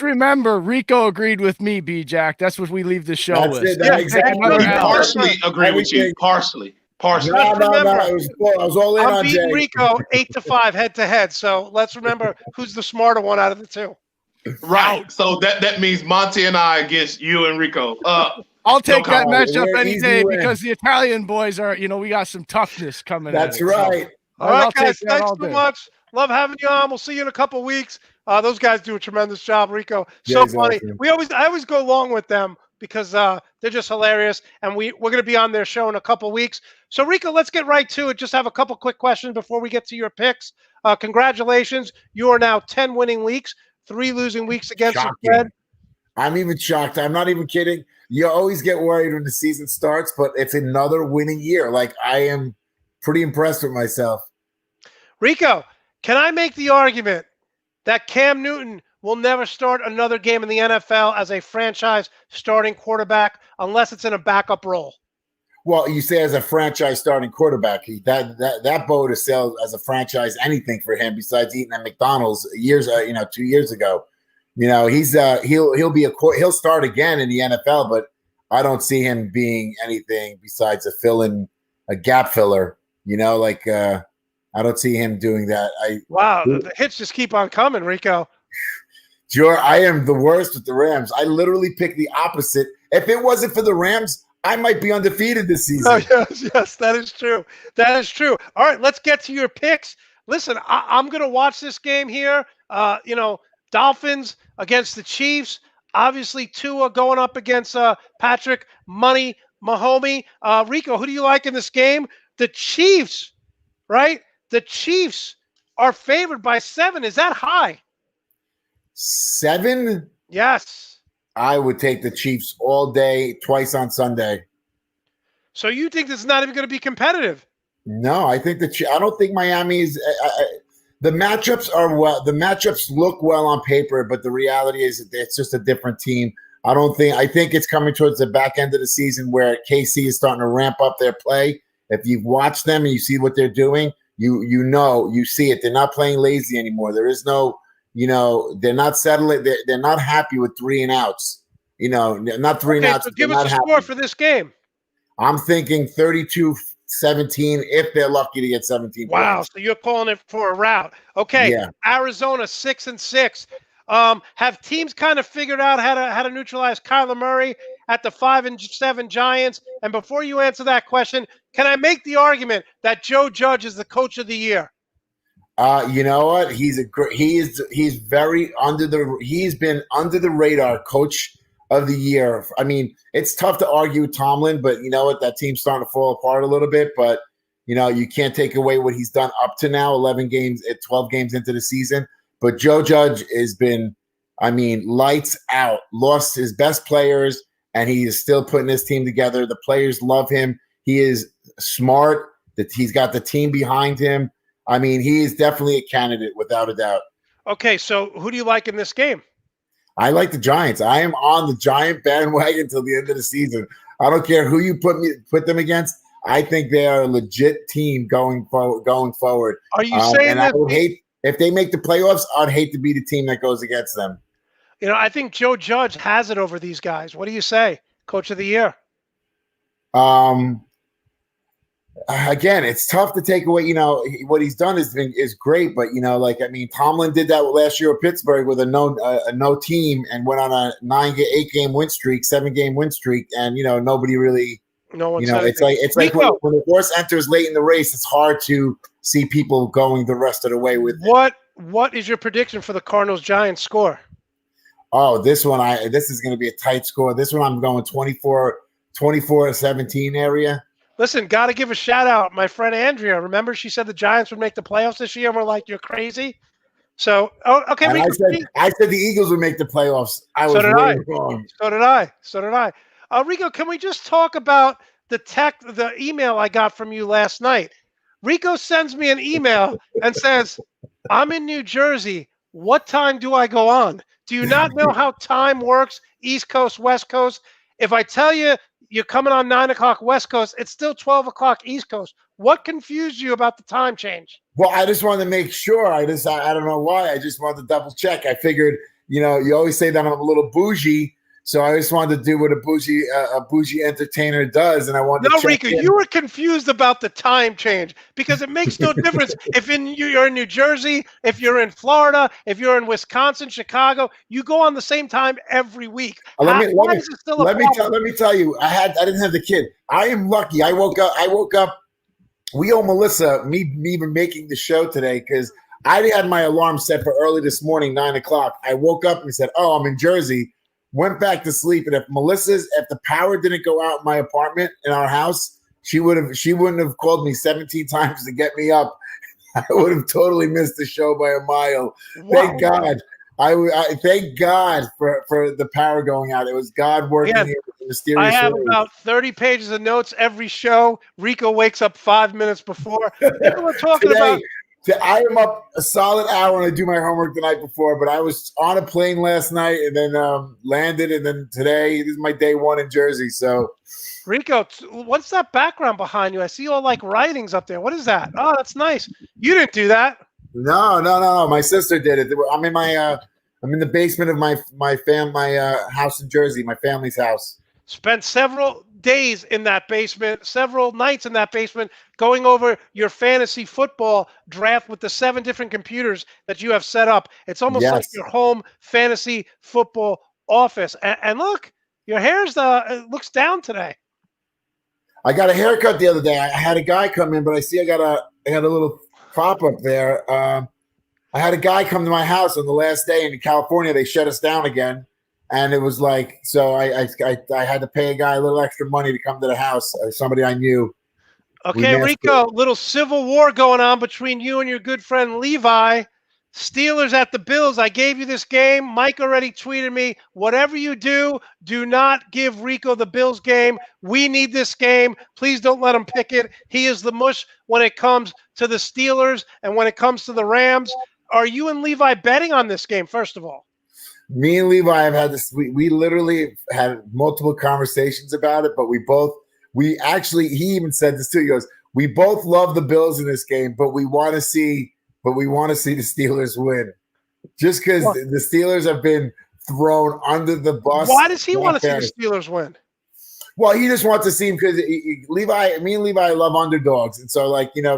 remember, Rico agreed with me, B-Jack. That's what we leave the show with. Exactly. He partially agreed with you. Partially. No, I was all in on Jay. Rico 8-5 head-to-head. So let's remember who's the smarter one out of the two. Right. So that means Monte and I against you and Rico. I'll take that matchup any day because the Italian boys are, we got some toughness coming. That's right. So, all right, guys. Thanks so much. Love having you on. We'll see you in a couple of weeks. Those guys do a tremendous job, Rico. So funny. Awesome. I always go along with them because they're just hilarious, and we're going to be on their show in a couple weeks. So, Rico, let's get right to it. Just have a couple quick questions before we get to your picks. Congratulations. You are now 10 winning weeks, 3 losing weeks against the spread. I'm even shocked. I'm not even kidding. You always get worried when the season starts, but it's another winning year. Like, I am pretty impressed with myself. Rico, can I make the argument that Cam Newton will never start another game in the NFL as a franchise starting quarterback unless it's in a backup role? Well, you say as a franchise starting quarterback, that boat is sailed as a franchise anything for him besides eating at McDonald's 2 years ago. He'll start again in the NFL, but I don't see him being anything besides a gap filler. I don't see him doing that. Wow, the hits just keep on coming, Rico. Sure, I am the worst with the Rams. I literally picked the opposite. If it wasn't for the Rams, I might be undefeated this season. Oh, yes, that is true. That is true. All right, let's get to your picks. Listen, I'm going to watch this game here. Dolphins against the Chiefs. Obviously, Tua going up against Patrick Money Mahomes. Rico, who do you like in this game? The Chiefs, right? The Chiefs are favored by 7. Is that high? 7? Yes. I would take the Chiefs all day, twice on Sunday. So you think this is not even going to be competitive? No, I think I don't think Miami is. The matchups are well. The matchups look well on paper, but the reality is it's just a different team. I think it's coming towards the back end of the season where KC is starting to ramp up their play. If you've watched them and you see what they're doing, you see it. They're not playing lazy anymore. There is no, they're not settling. They're not happy with 3 and outs. Not 3 and outs. So give us a score for this game. I'm thinking 32-17 if they're lucky to get 17 Wow, points. so you're calling it for a rout. Okay, yeah. Arizona 6-6. Have teams kind of figured out how to neutralize Kyler Murray at the 5-7 Giants? And before you answer that question, can I make the argument that Joe Judge is the coach of the year? You know what? He's been under the radar coach of the year. I mean, it's tough to argue with Tomlin, but you know what? That team's starting to fall apart a little bit, but you can't take away what he's done up to now, 12 games into the season. But Joe Judge has been, lights out, lost his best players, and he is still putting his team together. The players love him. He is smart. He's got the team behind him. He is definitely a candidate without a doubt. Okay, so who do you like in this game? I like the Giants. I am on the Giant bandwagon until the end of the season. I don't care who you put them against. I think they are a legit team going forward. Are you saying that? I would hate if they make the playoffs. I'd hate to be the team that goes against them. I think Joe Judge has it over these guys. What do you say, Coach of the Year? Again, it's tough to take away. What he's done is great, but Tomlin did that last year with Pittsburgh with a no team and went on a 8-game win streak, 7-game win streak, and nobody really. No one. It's like when the horse enters late in the race, it's hard to see people going the rest of the way with it. What is your prediction for the Cardinals Giants score? Oh, this is going to be a tight score. This one I'm going 24-17 area. Listen, got to give a shout out. My friend Andrea, remember she said the Giants would make the playoffs this year, and we're like, you're crazy. So, okay. And I said the Eagles would make the playoffs. So did I. Rico, can we just talk about the email I got from you last night? Rico sends me an email and says, I'm in New Jersey. What time do I go on? Do you not know how time works? East Coast, West Coast. If I tell you you're coming on 9 o'clock West Coast, it's still 12 o'clock East Coast. What confused you about the time change? Well, I just wanted to make sure. I don't know why. I just wanted to double check. I figured, you always say that I'm a little bougie. So I just wanted to do what a bougie entertainer does, and I wanted to check Rico, you were confused about the time change because it makes no difference if you're in New Jersey, if you're in Florida, if you're in Wisconsin, Chicago. You go on the same time every week. Let me tell you, I didn't have the kid. I am lucky. I woke up. We owe Melissa me even making the show today because I had my alarm set for early this morning, 9 o'clock. I woke up and said, "Oh, I'm in Jersey." went back to sleep. And if the power didn't go out in my apartment in our house, she wouldn't have called me 17 times to get me up. I would have totally missed the show by a mile. Wow. Thank God. I thank God for the power going out. It was God working here with mysterious I have ways. about 30 pages of notes every show. Rico wakes up 5 minutes before. We're talking about. I am up a solid hour and I do my homework the night before, but I was on a plane last night and then landed, and then today this is my day one in Jersey. So, Rico, what's that background behind you? I see all like writings up there. What is that? Oh, that's nice. You didn't do that. No. My sister did it. I'm in the basement of my house in Jersey, my family's house. Spent several days in that basement, several nights in that basement, going over your fantasy football draft with the 7 different computers that you have set up. It's almost like your home fantasy football office. And look, your hair's it looks down today. I got a haircut the other day. I had a guy come in, but I see I got a little pop up there. I had a guy come to my house on the last day in California. They shut us down again. And it was like, so I had to pay a guy a little extra money to come to the house, somebody I knew. Okay, Rico, little civil war going on between you and your good friend Levi. Steelers at the Bills. I gave you this game. Mike already tweeted me, whatever you do not give Rico the Bills game. We need this game. Please don't let him pick it. He is the mush when it comes to the Steelers and when it comes to the Rams. Are you and Levi betting on this game, first of all? Me and Levi have had this. We literally had multiple conversations about it, but he even said this too. He goes, we both love the Bills in this game, but we want to see the Steelers win. Just because the Steelers have been thrown under the bus. Why does he want to see the Steelers win? Well, he just wants to see him because me and Levi love underdogs. And so,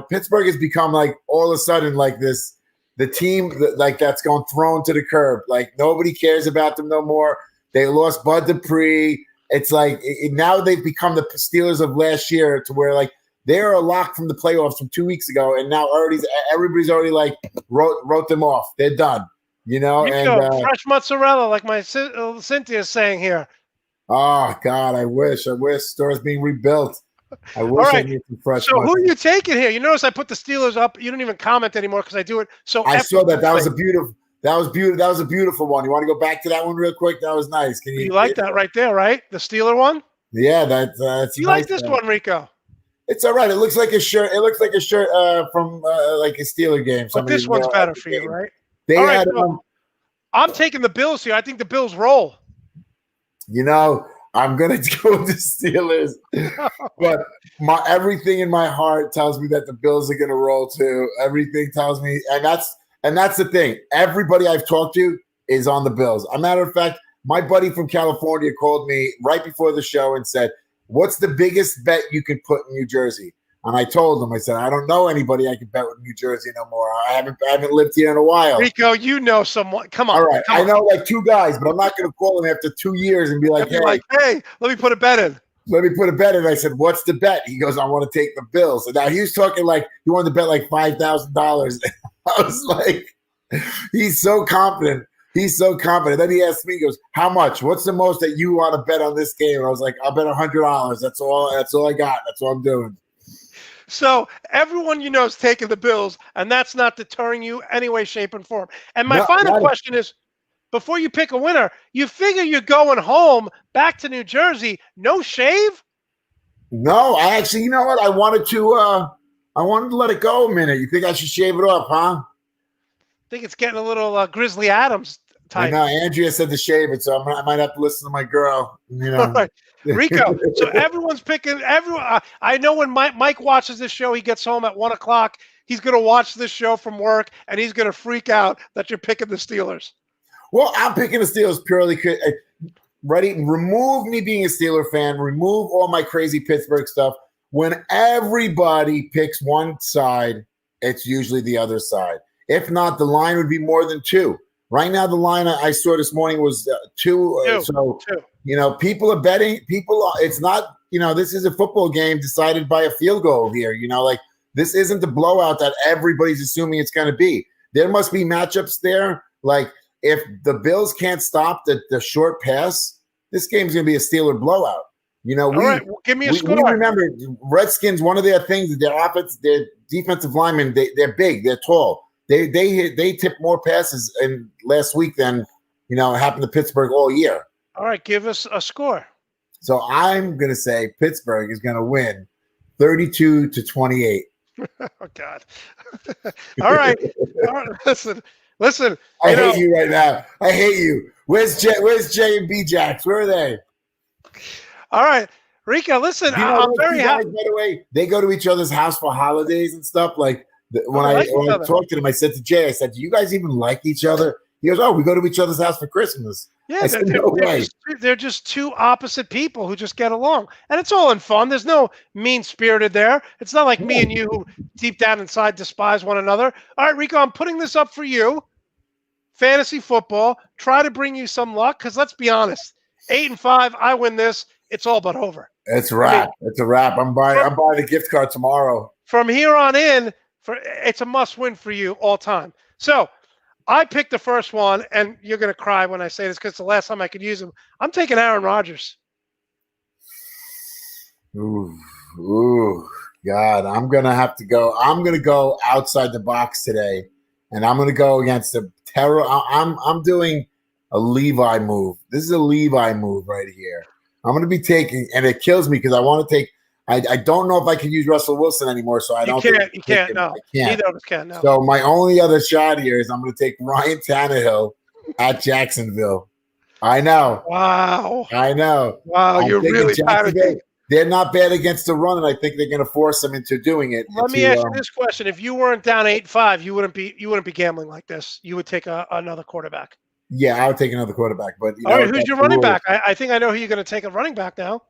Pittsburgh has become like all of a sudden like this. The team that's going thrown to the curb. Like nobody cares about them no more. They lost Bud Dupree. It's like now they've become the Steelers of last year to where like they're a lock from the playoffs from 2 weeks ago, and now everybody's already like wrote them off. They're done. And fresh mozzarella, like my Cynthia is saying here. Oh God, I wish store's being rebuilt. I wish I knew some fresh. So who are you taking here? You notice I put the Steelers up. You don't even comment anymore because I do it. So I saw that. That was a beautiful one. You want to go back to that one real quick? That was nice. Can you like that right there, right? The Steeler one? Yeah, that's you nice like this one, Rico? It's all right. It looks like a shirt. It looks like a shirt from like a Steeler game. But this one's better for you, right? They all had right, I'm taking the Bills here. I think the Bills roll. I'm gonna go with the Steelers, but everything in my heart tells me that the Bills are gonna roll too. Everything tells me, and that's the thing. Everybody I've talked to is on the Bills. As a matter of fact, my buddy from California called me right before the show and said, "What's the biggest bet you can put in New Jersey?" And I told him, I said, I don't know anybody I can bet with New Jersey no more. I haven't lived here in a while. Rico, you know someone. Come on. All right. I know like 2 guys, but I'm not going to call them after 2 years and be like, hey, let me put a bet in. I said, what's the bet? He goes, I want to take the Bills. And now he was talking like he wanted to bet like $5,000. I was like, he's so confident. Then he asked me, he goes, how much? What's the most that you want to bet on this game? And I was like, I'll bet $100. That's all I got. That's all I'm doing. So everyone you know is taking the Bills, and that's not deterring you any way, shape, and form. And my final question is, before you pick a winner, you figure you're going home back to New Jersey, no shave? No, I actually, you know what? I wanted to let it go a minute. You think I should shave it off, huh? I think it's getting a little Grizzly Adams type. I know. Andrea said to shave it, so I might have to listen to my girl. All right. Rico, so everyone's picking everyone. I know when Mike watches this show, he gets home at 1:00. He's going to watch this show from work, and he's going to freak out that you're picking the Steelers. Well, I'm picking the Steelers purely. Remove me being a Steeler fan. Remove all my crazy Pittsburgh stuff. When everybody picks one side, it's usually the other side. If not, the line would be more than 2. Right now, the line I saw this morning was 2. So, people are betting. It's not, this is a football game decided by a field goal here. This isn't the blowout that everybody's assuming it's going to be. There must be matchups there. Like, if the Bills can't stop the short pass, this game's going to be a Steeler blowout. You know, All right, well, give me a score. We remember Redskins. One of their things, their defensive linemen, they're big, they're tall. They tipped more passes in last week than happened to Pittsburgh all year. All right, give us a score. So I'm going to say Pittsburgh is going to win 32-28. Oh God! All right, listen. I hate you right now. I hate you. Where's J and B Jacks? Where are they? All right, Rico. Listen, I'm very happy. By the way, they go to each other's house for holidays and stuff. Like when I talked to them, I said to Jay, I said, "Do you guys even like each other?" He goes, "Oh, we go to each other's house for Christmas." Yeah, they're just two opposite people who just get along, and it's all in fun. There's no mean spirited there. It's not like me and you who deep down inside despise one another. All right, Rico, I'm putting this up for you. Fantasy football. Try to bring you some luck, because let's be honest, 8-5. I win this. It's all but over. It's a wrap. It's a wrap. I'm buying a gift card tomorrow. From here on in, it's a must-win for you all time. So I picked the first one, and you're going to cry when I say this because it's the last time I could use him. I'm taking Aaron Rodgers. Ooh, God! I'm gonna have to go. I'm gonna go outside the box today, and I'm gonna go against the terror. I'm doing a Levi move. This is a Levi move right here. I'm going to be taking, and it kills me because I want to take. I don't know if I can use Russell Wilson anymore, so I don't. You can't. No, I can't. Neither of us can. No. So my only other shot here is I'm going to take Ryan Tannehill at Jacksonville. I know. Wow. I know. Wow, you're really panicking. They're not bad against the run, and I think they're going to force them into doing it. Let me ask you this question: if you weren't down 8-5, you wouldn't be gambling like this. You would take another quarterback. Yeah, I would take another quarterback. But all right, who's your running back? I think I know who you're going to take a running back now.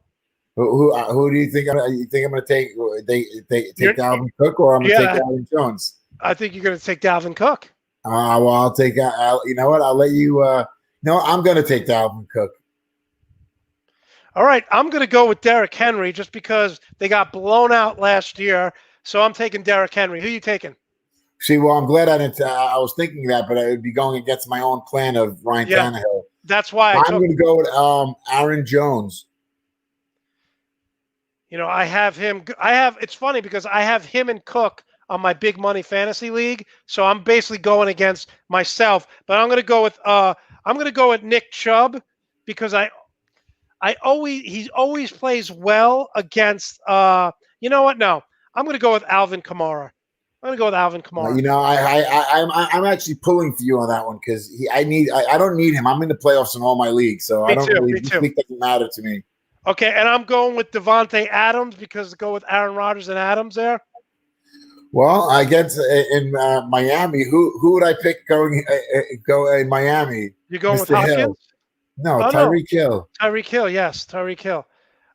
Who do you think? You think I'm going to take? Take Dalvin Cook, or I'm going to take Aaron Jones? I think you're going to take Dalvin Cook. Well, I'll take. You know what? I'll let you. No, I'm going to take Dalvin Cook. All right, I'm going to go with Derrick Henry just because they got blown out last year. So I'm taking Derrick Henry. Who are you taking? See, well, I'm glad I didn't. I was thinking that, but I would be going against my own plan of Ryan Tannehill. That's why I'm going to go with Aaron Jones. I have him. It's funny because I have him and Cook on my big money fantasy league, so I'm basically going against myself. But I'm going to go with Nick Chubb because he always plays well against. You know what? No, I'm going to go with Alvin Kamara. I'm going to go with Alvin Kamara. I'm actually pulling for you on that one because I don't need him. I'm in the playoffs in all my leagues, so I don't really. This week doesn't matter to me. Okay, and I'm going with Devontae Adams because to go with Aaron Rodgers and Adams there. Well, I guess in Miami, who would I pick go in Miami? You're going with Hopkins? Hill. No, Tyreek Hill. Tyreek Hill, yes, Tyreek Hill.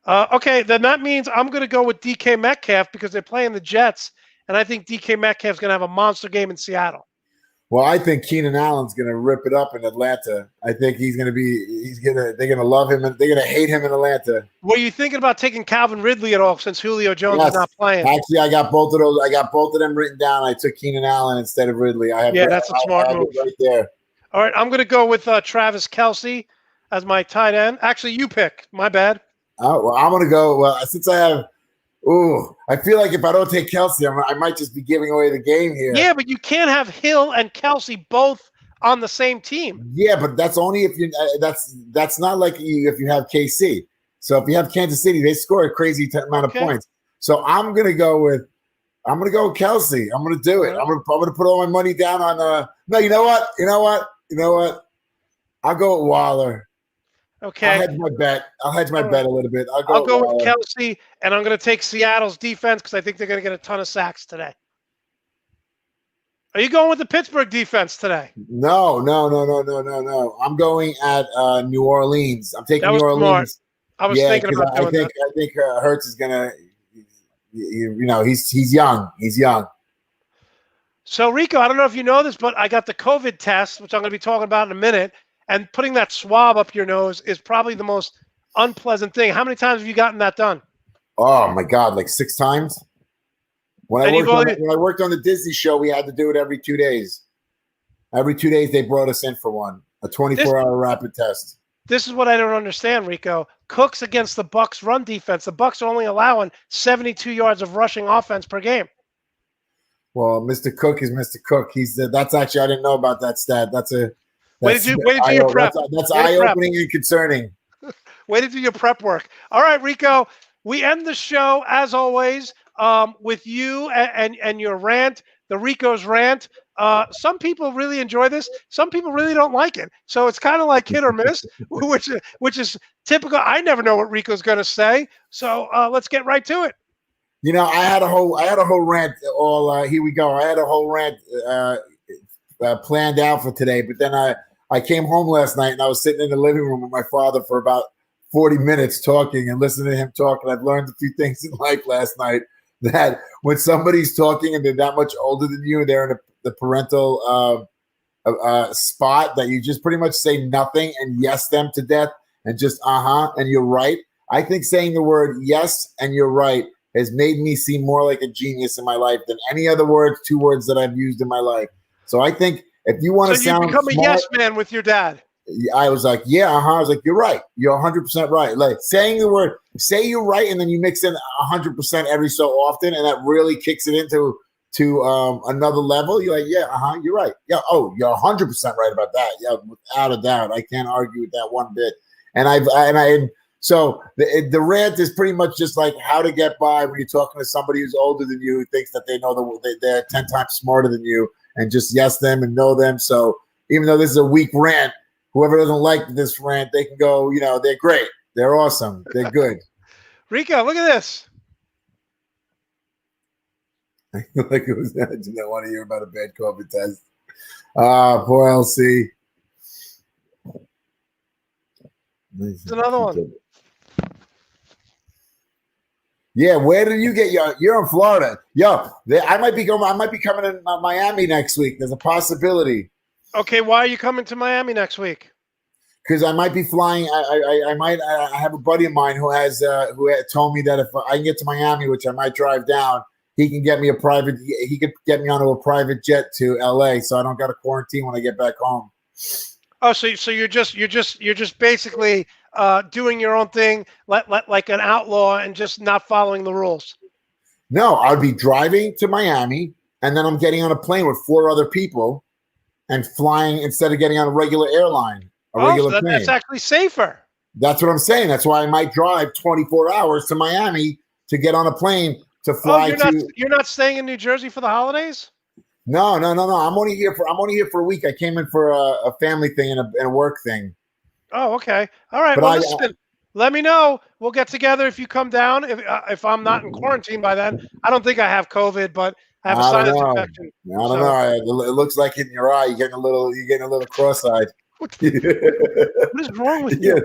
Okay, then that means I'm going to go with DK Metcalf because they're playing the Jets, and I think DK Metcalf's going to have a monster game in Seattle. Well, I think Keenan Allen's going to rip it up in Atlanta. I think they're going to love him and they're going to hate him in Atlanta. Were you thinking about taking Calvin Ridley at all since Julio Jones is not playing? Actually, I got both of those. I got both of them written down. I took Keenan Allen instead of Ridley. That's a smart move right there. All right, I'm going to go with Travis Kelce as my tight end. Actually, you pick. My bad. Oh, well, I'm going to go. Well, since I have. Ooh, I feel like if I don't take Kelce, I might just be giving away the game here. Yeah, but you can't have Hill and Kelce both on the same team. Yeah, but that's only if you. That's not like if you have KC. So if you have Kansas City, they score a crazy amount of points. So I'm gonna go with Kelce. I'm gonna do it. I'm gonna put all my money down on. No, you know what? I'll go with Waller. Okay. I'll hedge my bet a little bit. I'll go with Kelce, and I'm going to take Seattle's defense because I think they're going to get a ton of sacks today. Are you going with the Pittsburgh defense today? No. I'm going at New Orleans. I'm taking New Orleans. Smart. I was thinking about doing that. I think Hurts is going to, he's young. He's young. So, Rico, I don't know if you know this, but I got the COVID test, which I'm going to be talking about in a minute. And putting that swab up your nose is probably the most unpleasant thing. How many times have you gotten that done? Oh, my God, like 6 times. When I worked on the Disney show, we had to do it every 2 days. Every 2 days, they brought us in for one. A 24-hour rapid test. This is what I don't understand, Rico. Cooks against the Bucks run defense. The Bucks are only allowing 72 yards of rushing offense per game. Well, Mr. Cook is Mr. Cook. That's actually, I didn't know about that stat. Way to do your prep. That's eye-opening and concerning. Way to do your prep work. All right, Rico. We end the show as always with you and your rant, the Rico's rant. Some people really enjoy this. Some people really don't like it. So it's kind of like hit or miss, which is typical. I never know what Rico's going to say. So let's get right to it. You know, I had a whole rant. Here we go. I had a whole rant planned out for today, but then I came home last night and I was sitting in the living room with my father for about 40 minutes talking and listening to him talk. And I've learned a few things in life last night, that when somebody's talking and they're that much older than you and they're in the parental spot, that you just pretty much say nothing and yes them to death and just and you're right. I think saying the word yes and you're right has made me seem more like a genius in my life than any other two words that I've used in my life. So I think if you want to sound you become smart, a yes man with your dad. I was like, yeah, I was like, you're right. You're 100% right. Like saying the word, say you're right, and then you mix in 100% every so often, and that really kicks it into another level. You're like, yeah, you're right. Yeah, you're 100% right about that. Yeah, without a doubt. I can't argue with that one bit. So the rant is pretty much just like how to get by when you're talking to somebody who's older than you, who thinks that they know they're 10 times smarter than you, and just yes them and know them. So even though this is a weak rant, whoever doesn't like this rant, they can go, they're great. They're awesome. They're good. Rico, look at this. I feel like it was, I did not want to hear about a bad COVID test. Poor LC. There's another one. Yeah, where did you get you're in Florida? I might be coming in Miami next week. There's a possibility. Okay, why are you coming to Miami next week? Because I might be flying. I have a buddy of mine who had told me that if I can get to Miami, which I might drive down, he can get me he could get me onto a private jet to LA, so I don't got to quarantine when I get back home. Oh, so you're just basically doing your own thing, like an outlaw, and just not following the rules. No, I'd be driving to Miami, and then I'm getting on a plane with 4 other people, and flying instead of getting on a regular airline, plane. That's actually safer. That's what I'm saying. That's why I might drive 24 hours to Miami to get on a plane to fly. You're not staying in New Jersey for the holidays? No. I'm only here for a week. I came in for a family thing and a work thing. Oh, okay. All right. Well, listen, let me know. We'll get together if you come down. If I'm not in quarantine by then, I don't think I have COVID, but I have a sinus infection. I don't know. It looks like in your eye, you're getting a little cross-eyed. What is wrong with you? Yeah.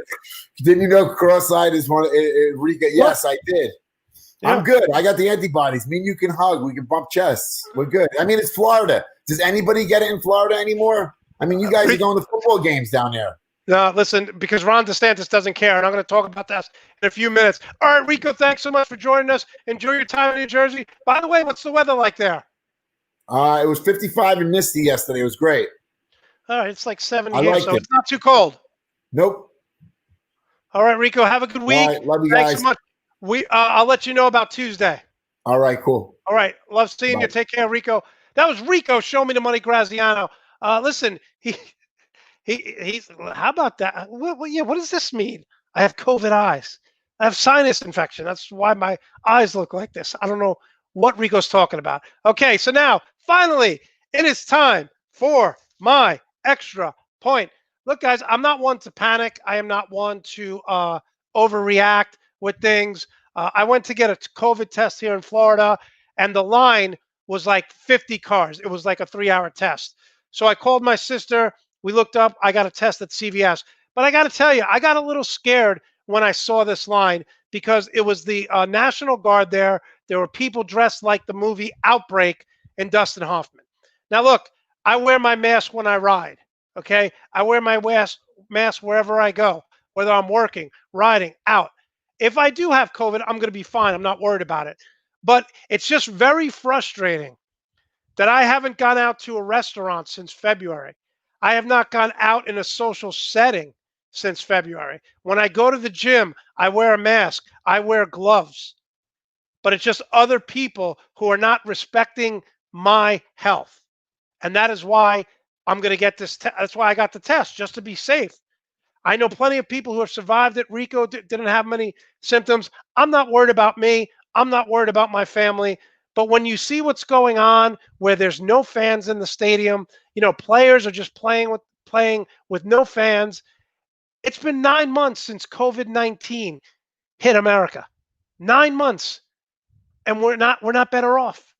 Didn't you know cross-eyed is one? Rico? Yes, I did. Yeah. I'm good. I got the antibodies. Me and you can hug. We can bump chests. We're good. I mean, it's Florida. Does anybody get it in Florida anymore? I mean, you guys are going to football games down there. No, listen, because Ron DeSantis doesn't care, and I'm going to talk about that in a few minutes. All right, Rico, thanks so much for joining us. Enjoy your time in New Jersey. By the way, what's the weather like there? It was 55 and misty yesterday. It was great. All right, it's like 70 here, so it's not too cold. Nope. All right, Rico, have a good week. All right, love you thanks guys. So much. I'll let you know about Tuesday. All right, cool. All right, love seeing you. Take care, Rico. That was Rico. Show me the money, Graziano. Listen, he's. How about that? What does this mean? I have COVID eyes. I have sinus infection. That's why my eyes look like this. I don't know what Rico's talking about. Okay, so now finally it is time for my extra point. Look, guys, I'm not one to panic. I am not one to overreact with things. I went to get a COVID test here in Florida, and the line was like 50 cars. It was like a 3-hour test. So I called my sister. We looked up. I got a test at CVS. But I got to tell you, I got a little scared when I saw this line because it was the National Guard there. There were people dressed like the movie Outbreak and Dustin Hoffman. Now, look, I wear my mask when I ride, okay? I wear my mask wherever I go, whether I'm working, riding, out. If I do have COVID, I'm going to be fine. I'm not worried about it. But it's just very frustrating that I haven't gone out to a restaurant since February. I have not gone out in a social setting since February. When I go to the gym, I wear a mask, I wear gloves. But it's just other people who are not respecting my health. And that is why I'm going to get this. That's why I got the test, just to be safe. I know plenty of people who have survived it. Rico didn't have many symptoms. I'm not worried about me. I'm not worried about my family. But when you see what's going on, where there's no fans in the stadium, players are just playing with no fans. It's been 9 months since COVID-19 hit America. 9 months, and we're not better off.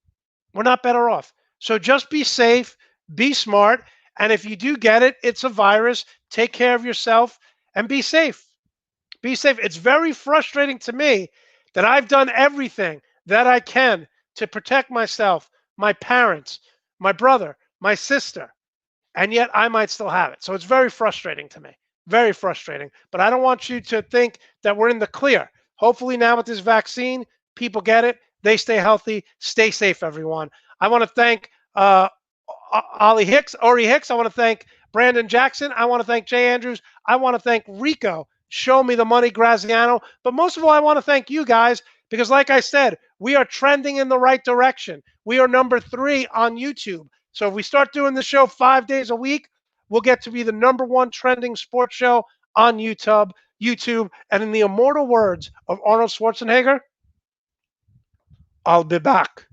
We're not better off. So just be safe, be smart, and if you do get it, it's a virus. Take care of yourself and be safe. Be safe. It's very frustrating to me that I've done everything that I can to protect myself, my parents, my brother, my sister, and yet I might still have it. So it's very frustrating to me. Very frustrating. But I don't want you to think that we're in the clear. Hopefully now with this vaccine, people get it. They stay healthy. Stay safe, everyone. I want to thank Ori Hicks. I want to thank Brandon Jackson. I want to thank Jay Andrews. I want to thank Rico. Show me the money, Graziano. But most of all, I want to thank you guys because, like I said, we are trending in the right direction. We are number 3 on YouTube. So if we start doing the show 5 days a week, we'll get to be the number 1 trending sports show on YouTube. And in the immortal words of Arnold Schwarzenegger, I'll be back.